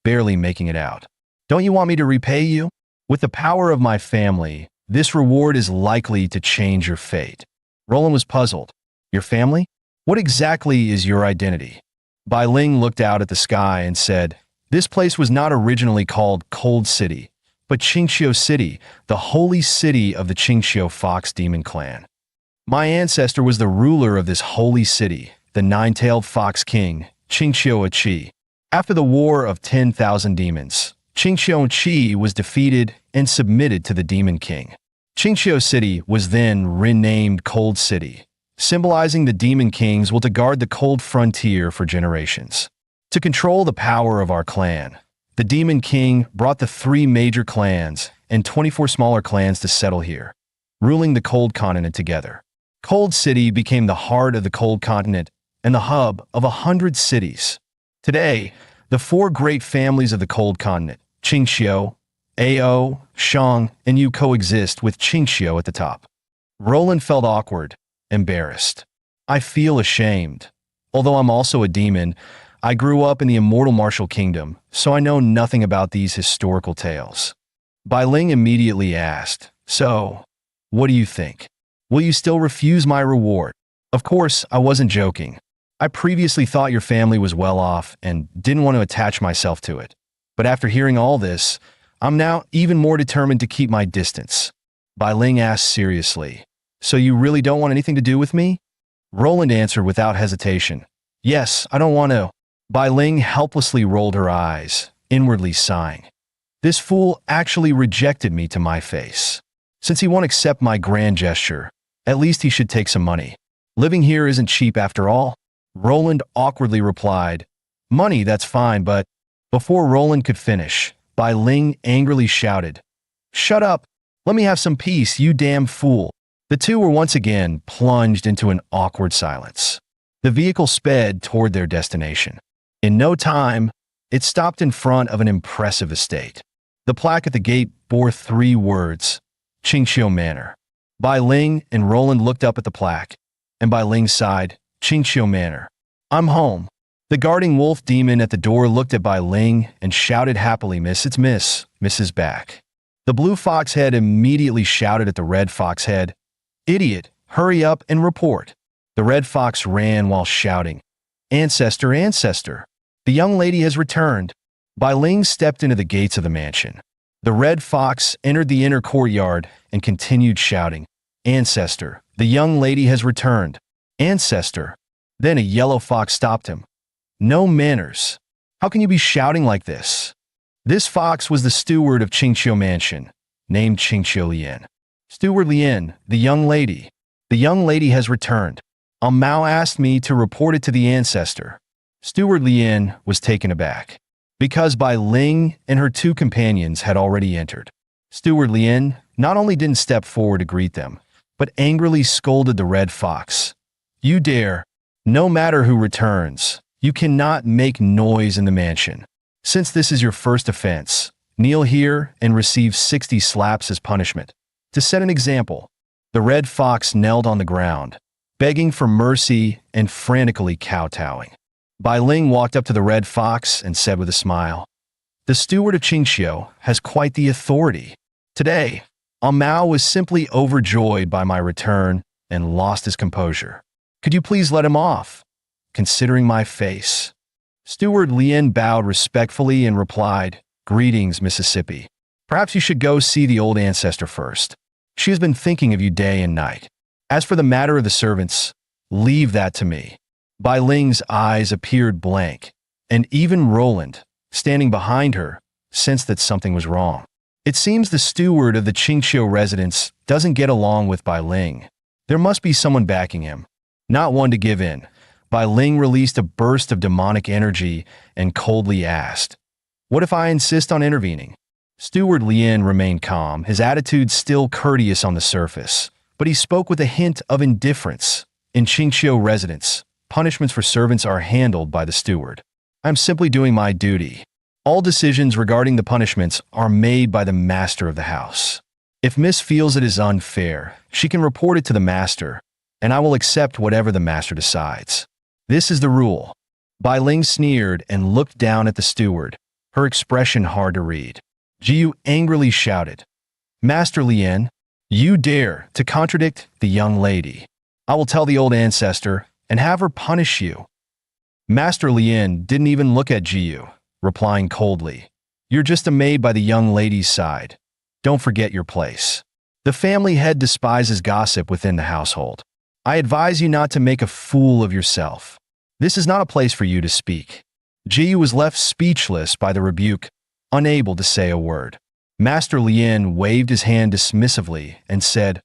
barely making it out. Don't you want me to repay you? With the power of my family, this reward is likely to change your fate. Roland was puzzled. Your family? What exactly is your identity? Bai Ling looked out at the sky and said, This place was not originally called Cold City, but Qingxiu City, the holy city of the Qingxiu Fox Demon Clan. My ancestor was the ruler of this holy city, the nine-tailed Fox King, Qingxiu Qi. After the War of 10,000 Demons, Qingxiu Qi was defeated and submitted to the Demon King. Qingxiu City was then renamed Cold City, symbolizing the Demon Kings will to guard the cold frontier for generations. To control the power of our clan, the Demon King brought the 3 major clans and 24 smaller clans to settle here, ruling the Cold Continent together. Cold City became the heart of the Cold Continent and the hub of 100 cities. Today, the 4 great families of the Cold Continent, Qingxiu, Ao, Shang, and Yu coexist with Qingxiu at the top. Roland felt awkward, embarrassed. I feel ashamed. Although I'm also a demon, I grew up in the immortal martial kingdom, so I know nothing about these historical tales. Bai Ling immediately asked, So, what do you think? Will you still refuse my reward? Of course, I wasn't joking. I previously thought your family was well off and didn't want to attach myself to it. But after hearing all this, I'm now even more determined to keep my distance. Bai Ling asked seriously, So you really don't want anything to do with me? Roland answered without hesitation, Yes, I don't want to. Bai Ling helplessly rolled her eyes, inwardly sighing. This fool actually rejected me to my face. Since he won't accept my grand gesture, at least he should take some money. Living here isn't cheap after all. Roland awkwardly replied, Money, that's fine, but... Before Roland could finish, Bai Ling angrily shouted, Shut up! Let me have some peace, you damn fool! The two were once again plunged into an awkward silence. The vehicle sped toward their destination. In no time, it stopped in front of an impressive estate. The plaque at the gate bore 3 words, Qingxiu Manor. Bai Ling and Roland looked up at the plaque, and Bai Ling sighed, Qingxiu Manor. I'm home. The guarding wolf demon at the door looked at Bai Ling and shouted happily, It's Mrs. back. The blue fox head immediately shouted at the red fox head, Idiot, hurry up and report. The red fox ran while shouting, Ancestor, ancestor, the young lady has returned. Bai Ling stepped into the gates of the mansion. The red fox entered the inner courtyard and continued shouting, Ancestor, the young lady has returned. Ancestor. Then a yellow fox stopped him. No manners. How can you be shouting like this? This fox was the steward of Qingqiu Mansion, named Qingqiu Lian. Steward Lian, the young lady. The young lady has returned. Mao asked me to report it to the ancestor. Steward Lian was taken aback, because Bai Ling and her two companions had already entered. Steward Lian not only didn't step forward to greet them, but angrily scolded the red fox. You dare, no matter who returns, you cannot make noise in the mansion. Since this is your first offense, kneel here and receive 60 slaps as punishment. To set an example, the red fox knelt on the ground, begging for mercy and frantically kowtowing. Bai Ling walked up to the red fox and said with a smile, "The steward of Qingqiu has quite the authority. Today, Mao was simply overjoyed by my return and lost his composure. Could you please let him off?" Considering my face, Steward Lian bowed respectfully and replied, "Greetings, Mississippi. Perhaps you should go see the old ancestor first. She has been thinking of you day and night. As for the matter of the servants, leave that to me." Bai Ling's eyes appeared blank, and even Roland, standing behind her, sensed that something was wrong. It seems the steward of the Qingqiu residence doesn't get along with Bai Ling. There must be someone backing him. Not one to give in, Bai Ling released a burst of demonic energy and coldly asked, "What if I insist on intervening?" Steward Lian remained calm, his attitude still courteous on the surface, but he spoke with a hint of indifference. In Qingqiu residence, punishments for servants are handled by the steward. I'm simply doing my duty. All decisions regarding the punishments are made by the master of the house. If Miss feels it is unfair, she can report it to the master, and I will accept whatever the master decides. This is the rule." Bai Ling sneered and looked down at the steward, her expression hard to read. Jiyu angrily shouted, "Master Lian, you dare to contradict the young lady. I will tell the old ancestor and have her punish you." Master Lian didn't even look at Jiyu, replying coldly, "You're just a maid by the young lady's side. Don't forget your place. The family head despises gossip within the household. I advise you not to make a fool of yourself. This is not a place for you to speak." Jiyu was left speechless by the rebuke, unable to say a word. Master Lian waved his hand dismissively and said,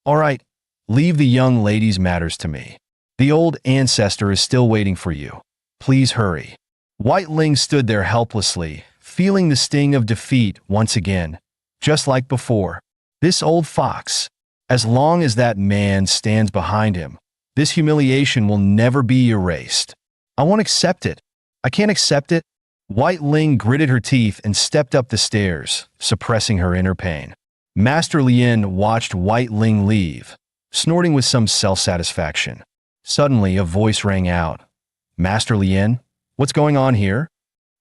"All right, leave the young lady's matters to me. The old ancestor is still waiting for you. Please hurry." White Ling stood there helplessly, feeling the sting of defeat once again, just like before. This old fox. As long as that man stands behind him, this humiliation will never be erased. I won't accept it. I can't accept it. White Ling gritted her teeth and stepped up the stairs, suppressing her inner pain. Master Lian watched White Ling leave, snorting with some self-satisfaction. Suddenly, a voice rang out. "Master Lian, what's going on here?"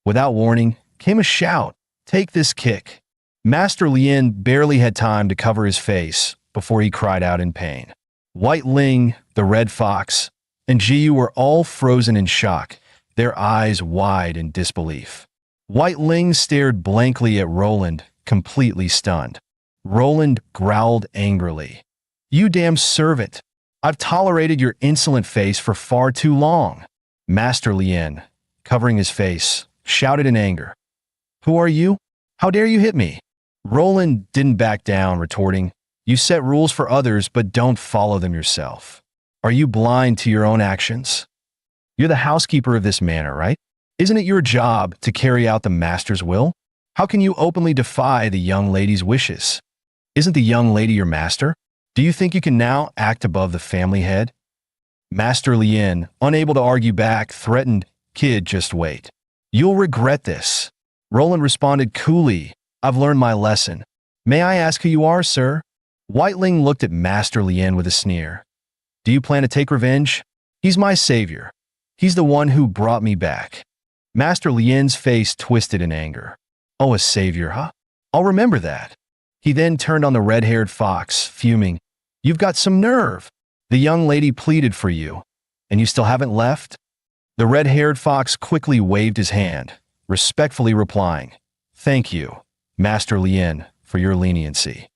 Without warning, came a shout, "Take this kick." Master Lian barely had time to cover his face before he cried out in pain. White Ling, the red fox, and Jiyu were all frozen in shock, their eyes wide in disbelief. White Ling stared blankly at Roland, completely stunned. Roland growled angrily, "You damn servant! I've tolerated your insolent face for far too long." Master Lian, covering his face, shouted in anger, "Who are you? How dare you hit me?" Roland didn't back down, retorting, "You set rules for others but don't follow them yourself. Are you blind to your own actions? You're the housekeeper of this manor, right? Isn't it your job to carry out the master's will? How can you openly defy the young lady's wishes? Isn't the young lady your master? Do you think you can now act above the family head?" Master Lian, unable to argue back, threatened, "Kid, just wait. You'll regret this." Roland responded coolly, "I've learned my lesson. May I ask who you are, sir?" White Ling looked at Master Lian with a sneer. "Do you plan to take revenge? He's my savior. He's the one who brought me back." Master Lian's face twisted in anger. "Oh, a savior, huh? I'll remember that." He then turned on the red-haired fox, fuming, "You've got some nerve. The young lady pleaded for you, and you still haven't left?" The red-haired fox quickly waved his hand, respectfully replying, "Thank you, Master Lian, for your leniency."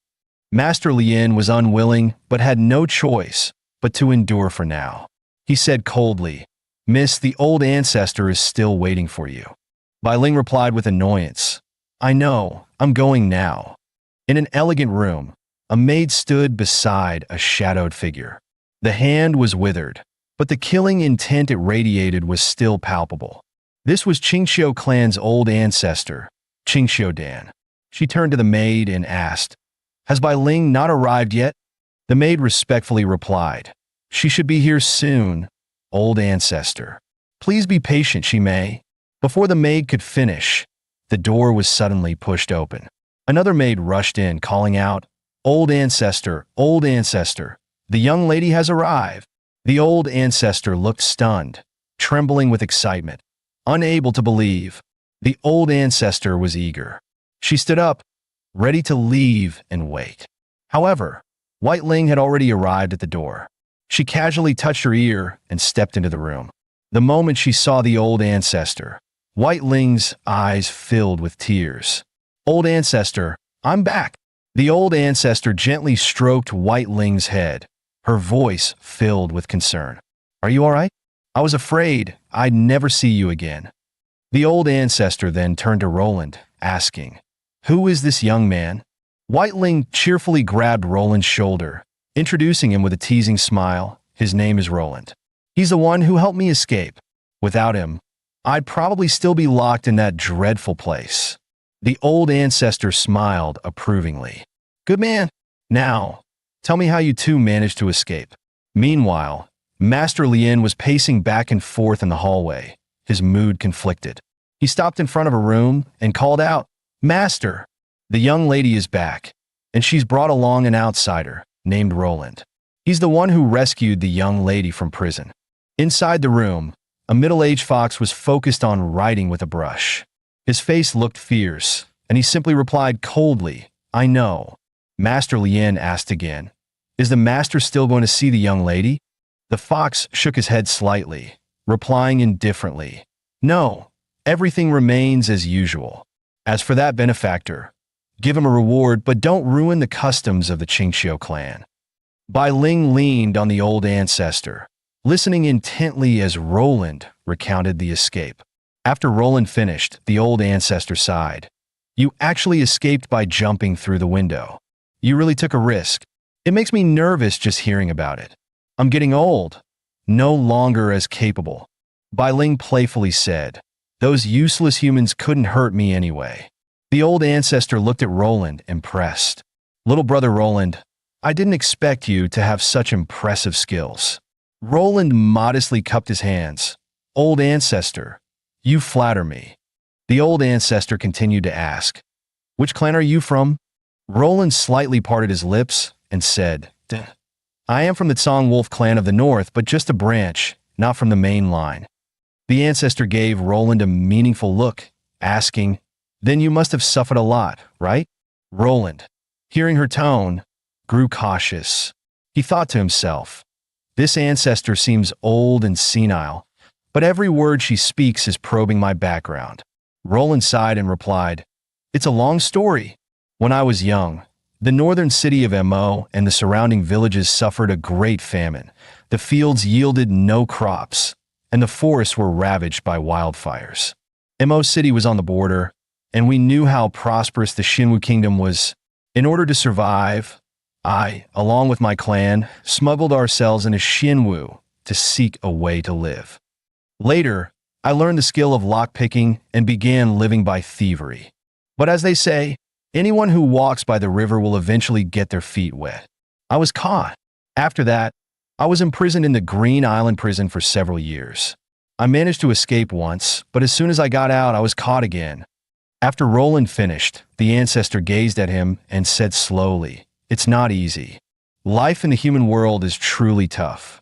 Master Lian was unwilling but had no choice but to endure for now. He said coldly, "Miss, the old ancestor is still waiting for you." Bai Ling replied with annoyance. I know, I'm going now. In an elegant room, a maid stood beside a shadowed figure. The hand was withered, but the killing intent it radiated was still palpable. This was Qingxiu clan's old ancestor, Qingxiu Dan. She turned to the maid and asked, Has Bai Ling not arrived yet? The maid respectfully replied, She should be here soon, old ancestor. Please be patient, she may. Before the maid could finish, the door was suddenly pushed open. Another maid rushed in, calling out, old ancestor, the young lady has arrived. The old ancestor looked stunned, trembling with excitement, unable to believe. The old ancestor was eager. She stood up, ready to leave and wait. However, White Ling had already arrived at the door. She casually touched her ear and stepped into the room. The moment she saw the old ancestor, White Ling's eyes filled with tears. Old ancestor, I'm back. The old ancestor gently stroked White Ling's head, her voice filled with concern. Are you all right? I was afraid I'd never see you again. The old ancestor then turned to Roland, asking, Who is this young man? White Ling cheerfully grabbed Roland's shoulder, introducing him with a teasing smile. His name is Roland. He's the one who helped me escape. Without him, I'd probably still be locked in that dreadful place. The old ancestor smiled approvingly. Good man. Now, tell me how you two managed to escape. Meanwhile, Master Lien was pacing back and forth in the hallway, his mood conflicted. He stopped in front of a room and called out, Master, the young lady is back, and she's brought along an outsider named Roland. He's the one who rescued the young lady from prison. Inside the room, a middle-aged fox was focused on writing with a brush. His face looked fierce, and he simply replied coldly, I know. Master Lien asked again, Is the master still going to see the young lady? The fox shook his head slightly, replying indifferently, No, everything remains as usual. As for that benefactor, give him a reward, but don't ruin the customs of the Qingxiu clan. Bai Ling leaned on the old ancestor, listening intently as Roland recounted the escape. After Roland finished, the old ancestor sighed. You actually escaped by jumping through the window. You really took a risk. It makes me nervous just hearing about it. I'm getting old, no longer as capable. Bai Ling playfully said, Those useless humans couldn't hurt me anyway. The old ancestor looked at Roland, impressed. Little brother Roland, I didn't expect you to have such impressive skills. Roland modestly cupped his hands. Old ancestor, you flatter me. The old ancestor continued to ask, Which clan are you from? Roland slightly parted his lips and said, I am from the Tsong Wolf clan of the north, but just a branch, not from the main line. The ancestor gave Roland a meaningful look, asking, Then you must have suffered a lot, right? Roland, hearing her tone, grew cautious. He thought to himself, This ancestor seems old and senile, but every word she speaks is probing my background. Roland sighed and replied, It's a long story. When I was young, the northern city of Mo and the surrounding villages suffered a great famine. The fields yielded no crops, and the forests were ravaged by wildfires. Mo City was on the border, and we knew how prosperous the Xinwu kingdom was. In order to survive, I, along with my clan, smuggled ourselves into Xinwu to seek a way to live. Later, I learned the skill of lockpicking and began living by thievery. But as they say, anyone who walks by the river will eventually get their feet wet. I was caught. After that, I was imprisoned in the Green Island prison for several years. I managed to escape once, but as soon as I got out, I was caught again. After Roland finished, the ancestor gazed at him and said slowly, It's not easy. Life in the human world is truly tough.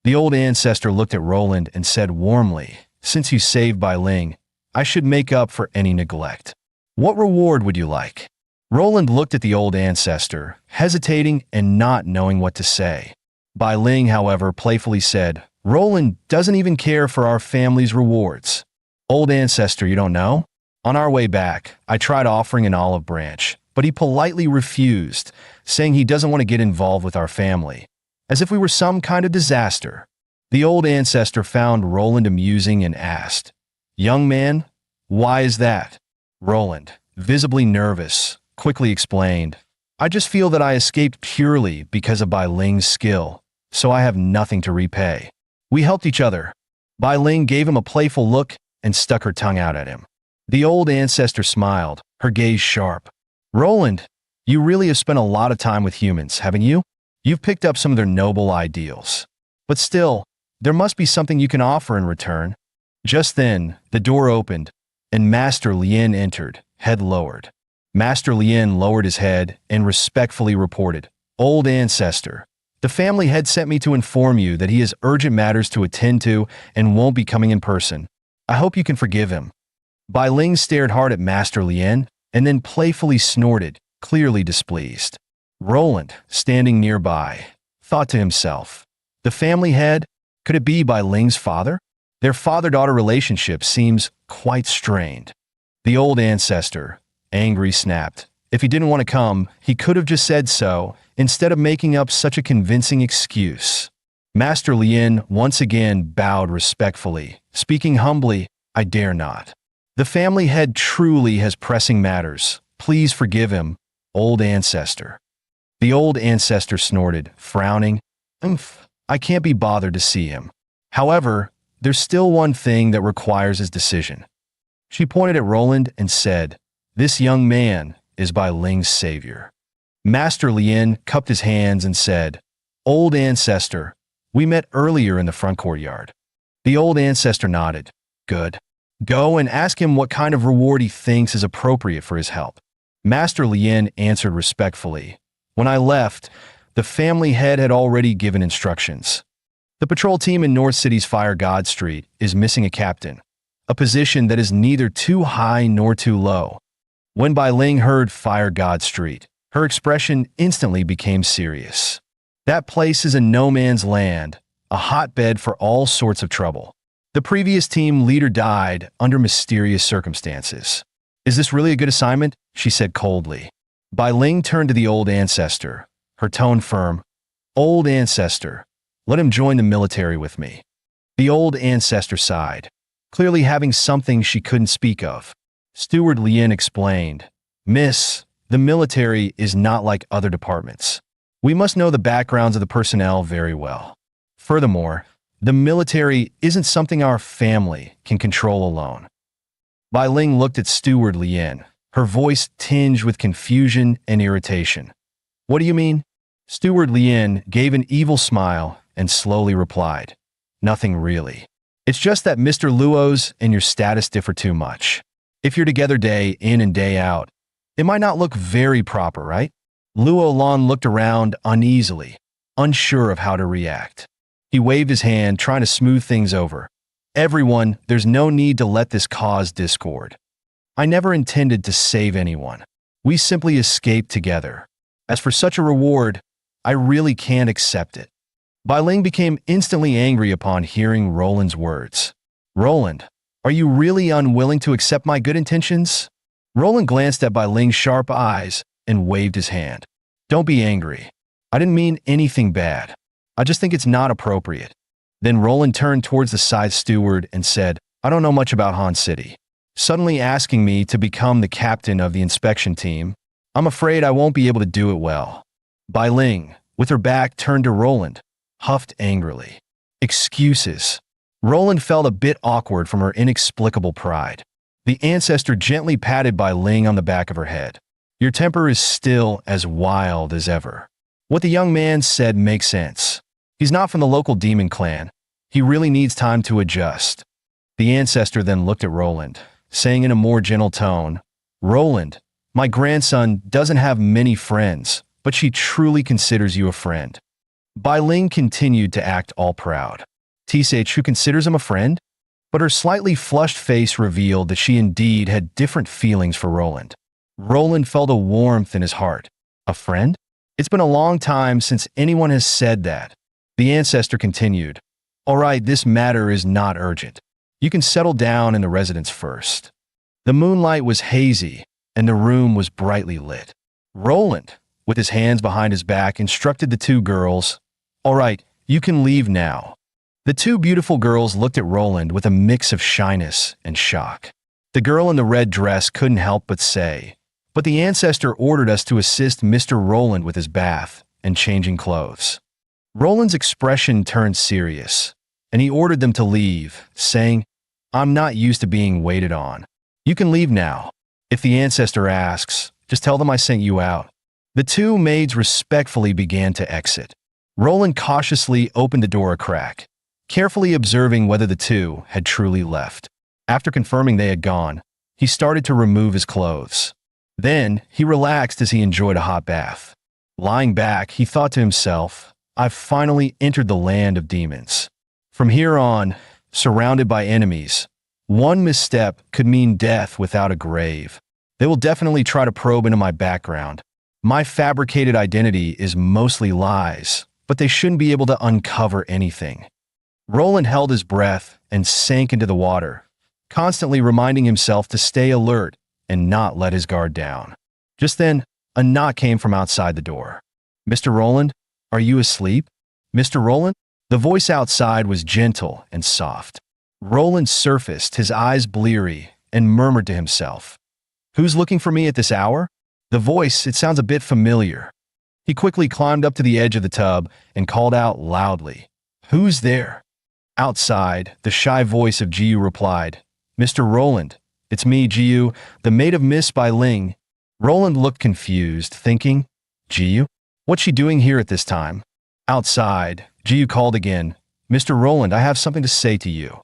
The old ancestor looked at Roland and said warmly, Since you saved Bai Ling, I should make up for any neglect. What reward would you like? Roland looked at the old ancestor, hesitating and not knowing what to say. Bai Ling, however, playfully said, Roland doesn't even care for our family's rewards. Old ancestor, you don't know? On our way back, I tried offering an olive branch, but he politely refused, saying he doesn't want to get involved with our family, as if we were some kind of disaster. The old ancestor found Roland amusing and asked, Young man, Why is that? Roland, visibly nervous, quickly explained. I just feel that I escaped purely because of Bai Ling's skill, so I have nothing to repay. We helped each other. Bai Ling gave him a playful look and stuck her tongue out at him. The old ancestor smiled, her gaze sharp. Roland, you really have spent a lot of time with humans, haven't you? You've picked up some of their noble ideals. But still, there must be something you can offer in return. Just then, the door opened, and Master Lien entered, head lowered. Master Lien lowered his head and respectfully reported, Old ancestor, the family head sent me to inform you that he has urgent matters to attend to and won't be coming in person. I hope you can forgive him. Bai Ling stared hard at Master Lien and then playfully snorted, clearly displeased. Roland, standing nearby, thought to himself, the family head? Could it be Bai Ling's father? Their father-daughter relationship seems quite strained. The old ancestor, angry, snapped. If he didn't want to come, he could have just said so, instead of making up such a convincing excuse. Master Lien once again bowed respectfully, speaking humbly, I dare not. The family head truly has pressing matters. Please forgive him, old ancestor. The old ancestor snorted, frowning. I can't be bothered to see him. However, there's still one thing that requires his decision. She pointed at Roland and said, This young man is Bai Ling's savior. Master Lien cupped his hands and said, Old ancestor, we met earlier in the front courtyard. The old ancestor nodded. Good. Go and ask him what kind of reward he thinks is appropriate for his help. Master Lien answered respectfully. When I left, the family head had already given instructions. The patrol team in North City's Fire God Street is missing a captain, a position that is neither too high nor too low. When Bai Ling heard Fire God Street, her expression instantly became serious. That place is a no man's land, a hotbed for all sorts of trouble. The previous team leader died under mysterious circumstances. Is this really a good assignment? She said coldly. Bai Ling turned to the old ancestor, her tone firm. Old ancestor, let him join the military with me. The old ancestor sighed, clearly having something she couldn't speak of. Steward Lien explained, Miss, the military is not like other departments. We must know the backgrounds of the personnel very well. Furthermore, the military isn't something our family can control alone. Bai Ling looked at Steward Lien, her voice tinged with confusion and irritation. What do you mean? Steward Lien gave an evil smile and slowly replied, Nothing really. It's just that Mr. Luo's and your status differ too much. If you're together day in and day out, it might not look very proper, right? Luo Lan looked around uneasily, unsure of how to react. He waved his hand, trying to smooth things over. Everyone, there's no need to let this cause discord. I never intended to save anyone. We simply escaped together. As for such a reward, I really can't accept it. Bai Ling became instantly angry upon hearing Roland's words. Roland, are you really unwilling to accept my good intentions? Roland glanced at Bai Ling's sharp eyes and waved his hand. Don't be angry. I didn't mean anything bad. I just think it's not appropriate. Then Roland turned towards the side steward and said, I don't know much about Han City. Suddenly asking me to become the captain of the inspection team, I'm afraid I won't be able to do it well. Bai Ling, with her back turned to Roland, huffed angrily. Excuses. Roland felt a bit awkward from her inexplicable pride. The ancestor gently patted Bai Ling on the back of her head. Your temper is still as wild as ever. What the young man said makes sense. He's not from the local demon clan. He really needs time to adjust. The ancestor then looked at Roland, saying in a more gentle tone, Roland, my grandson doesn't have many friends, but she truly considers you a friend. Bai Ling continued to act all proud. T.H. who considers him a friend? But her slightly flushed face revealed that she indeed had different feelings for Roland. Roland felt a warmth in his heart. A friend? It's been a long time since anyone has said that. The ancestor continued, All right, this matter is not urgent. You can settle down in the residence first. The moonlight was hazy, and the room was brightly lit. Roland, with his hands behind his back, instructed the two girls, All right, you can leave now. The two beautiful girls looked at Roland with a mix of shyness and shock. The girl in the red dress couldn't help but say, "But the ancestor ordered us to assist Mr. Roland with his bath and changing clothes." Roland's expression turned serious, and he ordered them to leave, saying, "I'm not used to being waited on. You can leave now. If the ancestor asks, just tell them I sent you out." The two maids respectfully began to exit. Roland cautiously opened the door a crack, carefully observing whether the two had truly left. After confirming they had gone, he started to remove his clothes. Then, he relaxed as he enjoyed a hot bath. Lying back, he thought to himself, "I've finally entered the land of demons. From here on, surrounded by enemies, one misstep could mean death without a grave. They will definitely try to probe into my background. My fabricated identity is mostly lies, but they shouldn't be able to uncover anything." Roland held his breath and sank into the water, constantly reminding himself to stay alert and not let his guard down. Just then, a knock came from outside the door. "Mr. Roland, are you asleep? Mr. Roland?" The voice outside was gentle and soft. Roland surfaced, his eyes bleary, and murmured to himself, "Who's looking for me at this hour?" The voice, it sounds a bit familiar. He quickly climbed up to the edge of the tub and called out loudly, "Who's there?" Outside, the shy voice of Jiyu replied, "Mr. Roland, it's me, Jiyu, the maid of Miss Bai Ling." Roland looked confused, thinking, "Jiyu? What's she doing here at this time?" Outside, Jiyu called again, "Mr. Roland, I have something to say to you."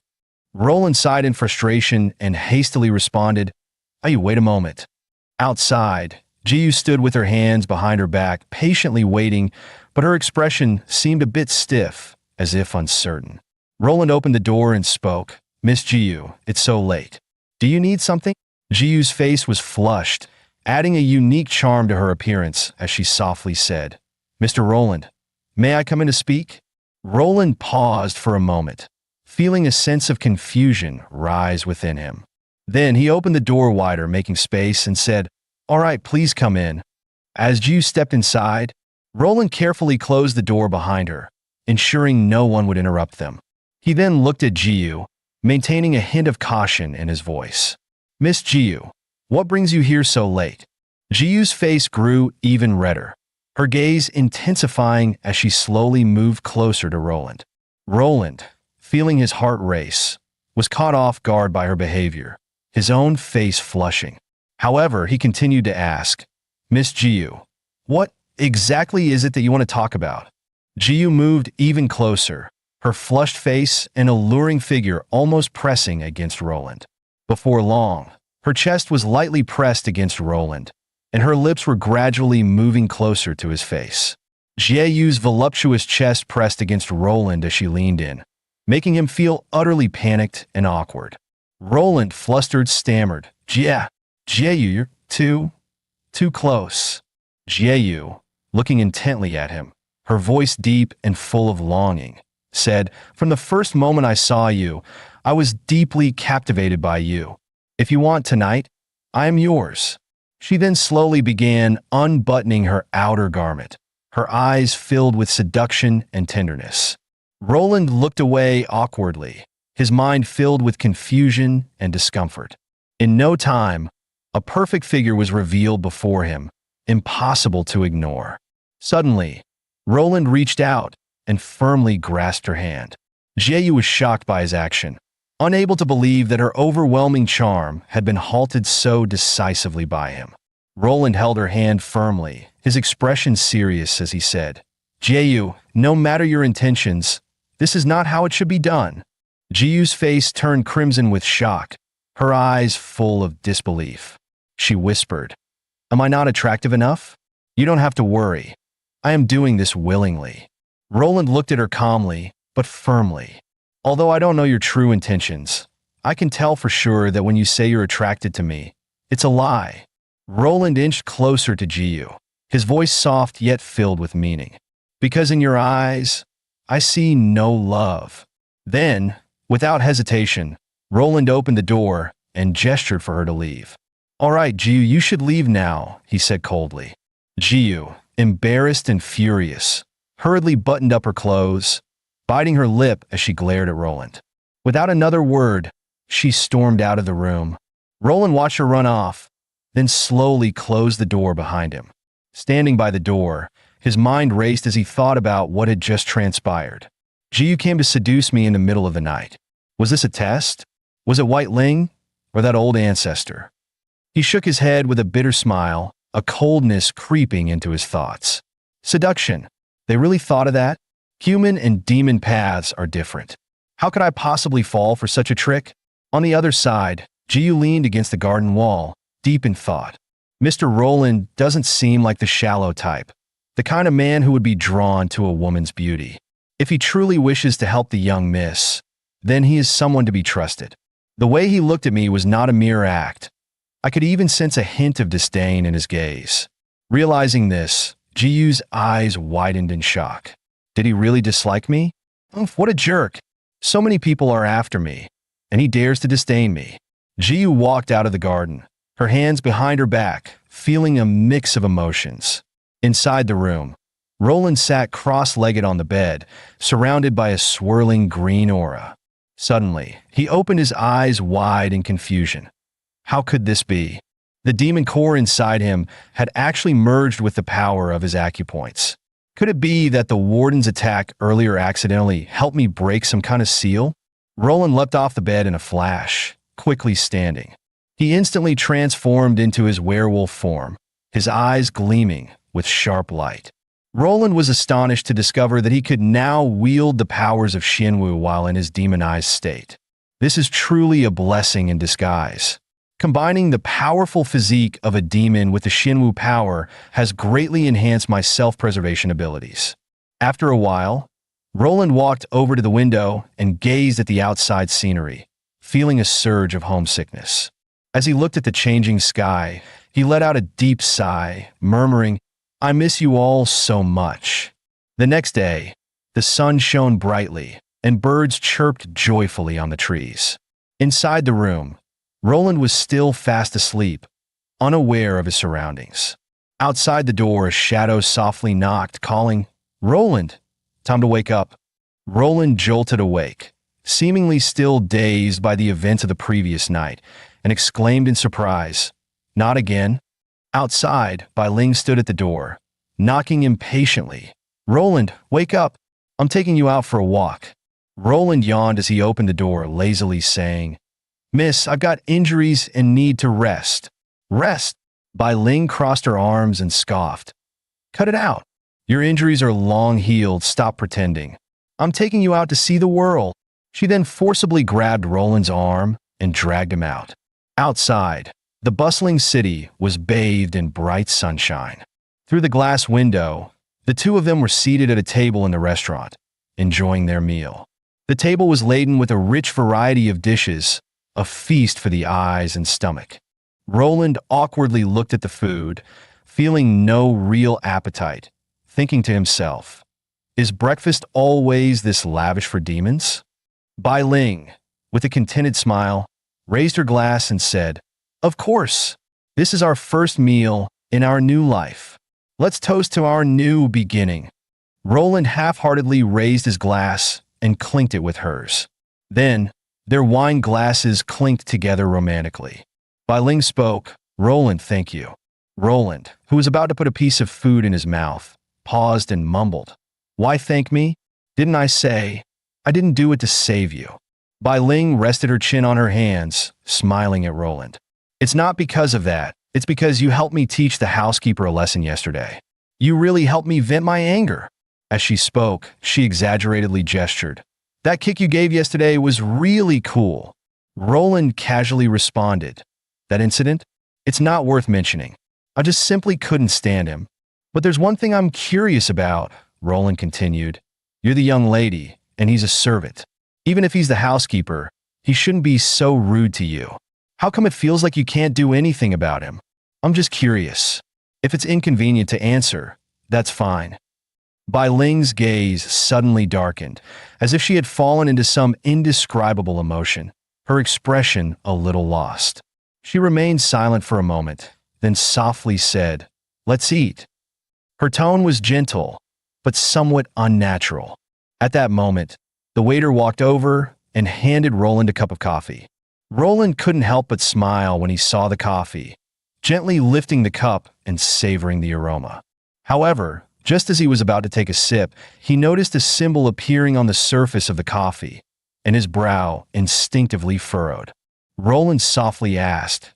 Roland sighed in frustration and hastily responded, "Oh, you wait a moment." Outside, Jiyu stood with her hands behind her back, patiently waiting, but her expression seemed a bit stiff, as if uncertain. Roland opened the door and spoke, "Miss Jiyu, it's so late. Do you need something?" Jiyu's face was flushed, adding a unique charm to her appearance as she softly said, "Mr. Roland, may I come in to speak?" Roland paused for a moment, feeling a sense of confusion rise within him. Then he opened the door wider, making space, and said, "All right, please come in." As Jiyu stepped inside, Roland carefully closed the door behind her, ensuring no one would interrupt them. He then looked at Jiyu, maintaining a hint of caution in his voice. "Miss Jiyu, what brings you here so late?" Jiyu's face grew even redder, her gaze intensifying as she slowly moved closer to Roland. Roland, feeling his heart race, was caught off guard by her behavior, his own face flushing. However, he continued to ask, "Miss Jiyu, what exactly is it that you want to talk about?" Jiyu moved even closer, her flushed face and alluring figure almost pressing against Roland. Before long, her chest was lightly pressed against Roland, and her lips were gradually moving closer to his face. Jieyu's voluptuous chest pressed against Roland as she leaned in, making him feel utterly panicked and awkward. Roland, flustered, stammered, Jieyu, you're too close." Jieyu, looking intently at him, her voice deep and full of longing, said, "From the first moment I saw you, I was deeply captivated by you. If you want tonight, I am yours." She then slowly began unbuttoning her outer garment, her eyes filled with seduction and tenderness. Roland looked away awkwardly, his mind filled with confusion and discomfort. In no time, a perfect figure was revealed before him, impossible to ignore. Suddenly, Roland reached out and firmly grasped her hand. Jieyu was shocked by his action, unable to believe that her overwhelming charm had been halted so decisively by him. Roland held her hand firmly, his expression serious as he said, "Jieyu, no matter your intentions, this is not how it should be done." Jiyu's face turned crimson with shock, her eyes full of disbelief. She whispered, "Am I not attractive enough? You don't have to worry. I am doing this willingly." Roland looked at her calmly, but firmly. "Although I don't know your true intentions, I can tell for sure that when you say you're attracted to me, it's a lie." Roland inched closer to Jiyu, his voice soft yet filled with meaning. "Because in your eyes, I see no love." Then, without hesitation, Roland opened the door and gestured for her to leave. "All right, Jiyu, you should leave now," he said coldly. Jiyu, embarrassed and furious, hurriedly buttoned up her clothes, biting her lip as she glared at Roland. Without another word, she stormed out of the room. Roland watched her run off, then slowly closed the door behind him. Standing by the door, his mind raced as he thought about what had just transpired. Jiyu came to seduce me in the middle of the night. Was this a test? Was it White Ling or that old ancestor? He shook his head with a bitter smile, a coldness creeping into his thoughts. Seduction. They really thought of that? Human and demon paths are different. How could I possibly fall for such a trick? On the other side, Jiyu leaned against the garden wall, deep in thought. Mr. Roland doesn't seem like the shallow type, the kind of man who would be drawn to a woman's beauty. If he truly wishes to help the young miss, then he is someone to be trusted. The way he looked at me was not a mere act. I could even sense a hint of disdain in his gaze. Realizing this, Jiyu's eyes widened in shock. Did he really dislike me? Oof, what a jerk. So many people are after me, and he dares to disdain me. Jiyu walked out of the garden, her hands behind her back, feeling a mix of emotions. Inside the room, Roland sat cross-legged on the bed, surrounded by a swirling green aura. Suddenly, he opened his eyes wide in confusion. How could this be? The demon core inside him had actually merged with the power of his acupoints. Could it be that the warden's attack earlier accidentally helped me break some kind of seal? Roland leapt off the bed in a flash, quickly standing. He instantly transformed into his werewolf form, his eyes gleaming with sharp light. Roland was astonished to discover that he could now wield the powers of Xianwu while in his demonized state. This is truly a blessing in disguise. Combining the powerful physique of a demon with the Xianwu power has greatly enhanced my self-preservation abilities. After a while, Roland walked over to the window and gazed at the outside scenery, feeling a surge of homesickness. As he looked at the changing sky, he let out a deep sigh, murmuring, "I miss you all so much." The next day, the sun shone brightly, and birds chirped joyfully on the trees. Inside the room, Roland was still fast asleep, unaware of his surroundings. Outside the door, a shadow softly knocked, calling, "Roland, time to wake up." Roland jolted awake, seemingly still dazed by the events of the previous night, and exclaimed in surprise, "Not again?" Outside, Bai Ling stood at the door, knocking impatiently. "Roland, wake up! I'm taking you out for a walk." Roland yawned as he opened the door, lazily saying, "Miss, I've got injuries and need to rest." "Rest?" Bai Ling crossed her arms and scoffed. "Cut it out. Your injuries are long healed, stop pretending. I'm taking you out to see the world." She then forcibly grabbed Roland's arm and dragged him out. Outside, the bustling city was bathed in bright sunshine. Through the glass window, the two of them were seated at a table in the restaurant, enjoying their meal. The table was laden with a rich variety of dishes, a feast for the eyes and stomach. Roland awkwardly looked at the food, feeling no real appetite, thinking to himself, "Is breakfast always this lavish for demons?" Bai Ling, with a contented smile, raised her glass and said, "Of course, this is our first meal in our new life. Let's toast to our new beginning." Roland half-heartedly raised his glass and clinked it with hers. Then, their wine glasses clinked together romantically. Bai Ling spoke, "Roland, thank you." Roland, who was about to put a piece of food in his mouth, paused and mumbled, "Why thank me? Didn't I say? I didn't do it to save you." Bai Ling rested her chin on her hands, smiling at Roland. "It's not because of that. It's because you helped me teach the housekeeper a lesson yesterday. You really helped me vent my anger." As she spoke, she exaggeratedly gestured. "That kick you gave yesterday was really cool." Roland casually responded, "That incident? It's not worth mentioning. I just simply couldn't stand him. But there's one thing I'm curious about," Roland continued. "You're the young lady, and he's a servant. Even if he's the housekeeper, he shouldn't be so rude to you. How come it feels like you can't do anything about him? I'm just curious. If it's inconvenient to answer, that's fine." Bai Ling's gaze suddenly darkened, as if she had fallen into some indescribable emotion, her expression a little lost. She remained silent for a moment, then softly said, "Let's eat." Her tone was gentle, but somewhat unnatural. At that moment, the waiter walked over and handed Roland a cup of coffee. Roland couldn't help but smile when he saw the coffee, gently lifting the cup and savoring the aroma. However, just as he was about to take a sip, he noticed a symbol appearing on the surface of the coffee, and his brow instinctively furrowed. Roland softly asked,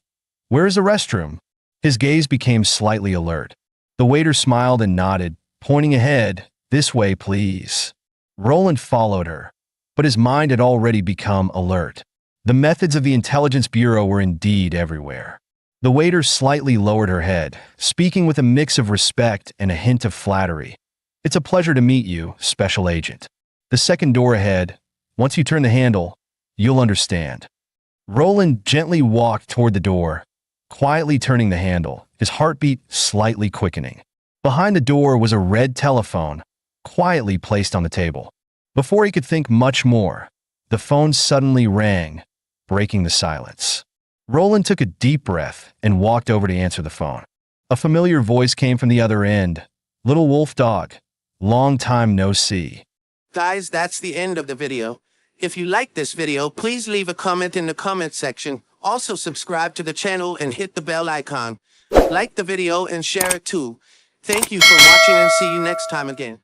"Where is the restroom?" His gaze became slightly alert. The waiter smiled and nodded, pointing ahead. "This way, please." Roland followed her, but his mind had already become alert. The methods of the Intelligence Bureau were indeed everywhere. The waiter slightly lowered her head, speaking with a mix of respect and a hint of flattery. "It's a pleasure to meet you, Special Agent. The second door ahead. Once you turn the handle, you'll understand." Roland gently walked toward the door, quietly turning the handle, his heartbeat slightly quickening. Behind the door was a red telephone, quietly placed on the table. Before he could think much more, the phone suddenly rang, breaking the silence. Roland took a deep breath and walked over to answer the phone. A familiar voice came from the other end. "Little Wolf Dog, long time no see." Guys, that's the end of the video. If you like this video, please leave a comment in the comment section. Also subscribe to the channel and hit the bell icon. Like the video and share it too. Thank you for watching and see you next time again.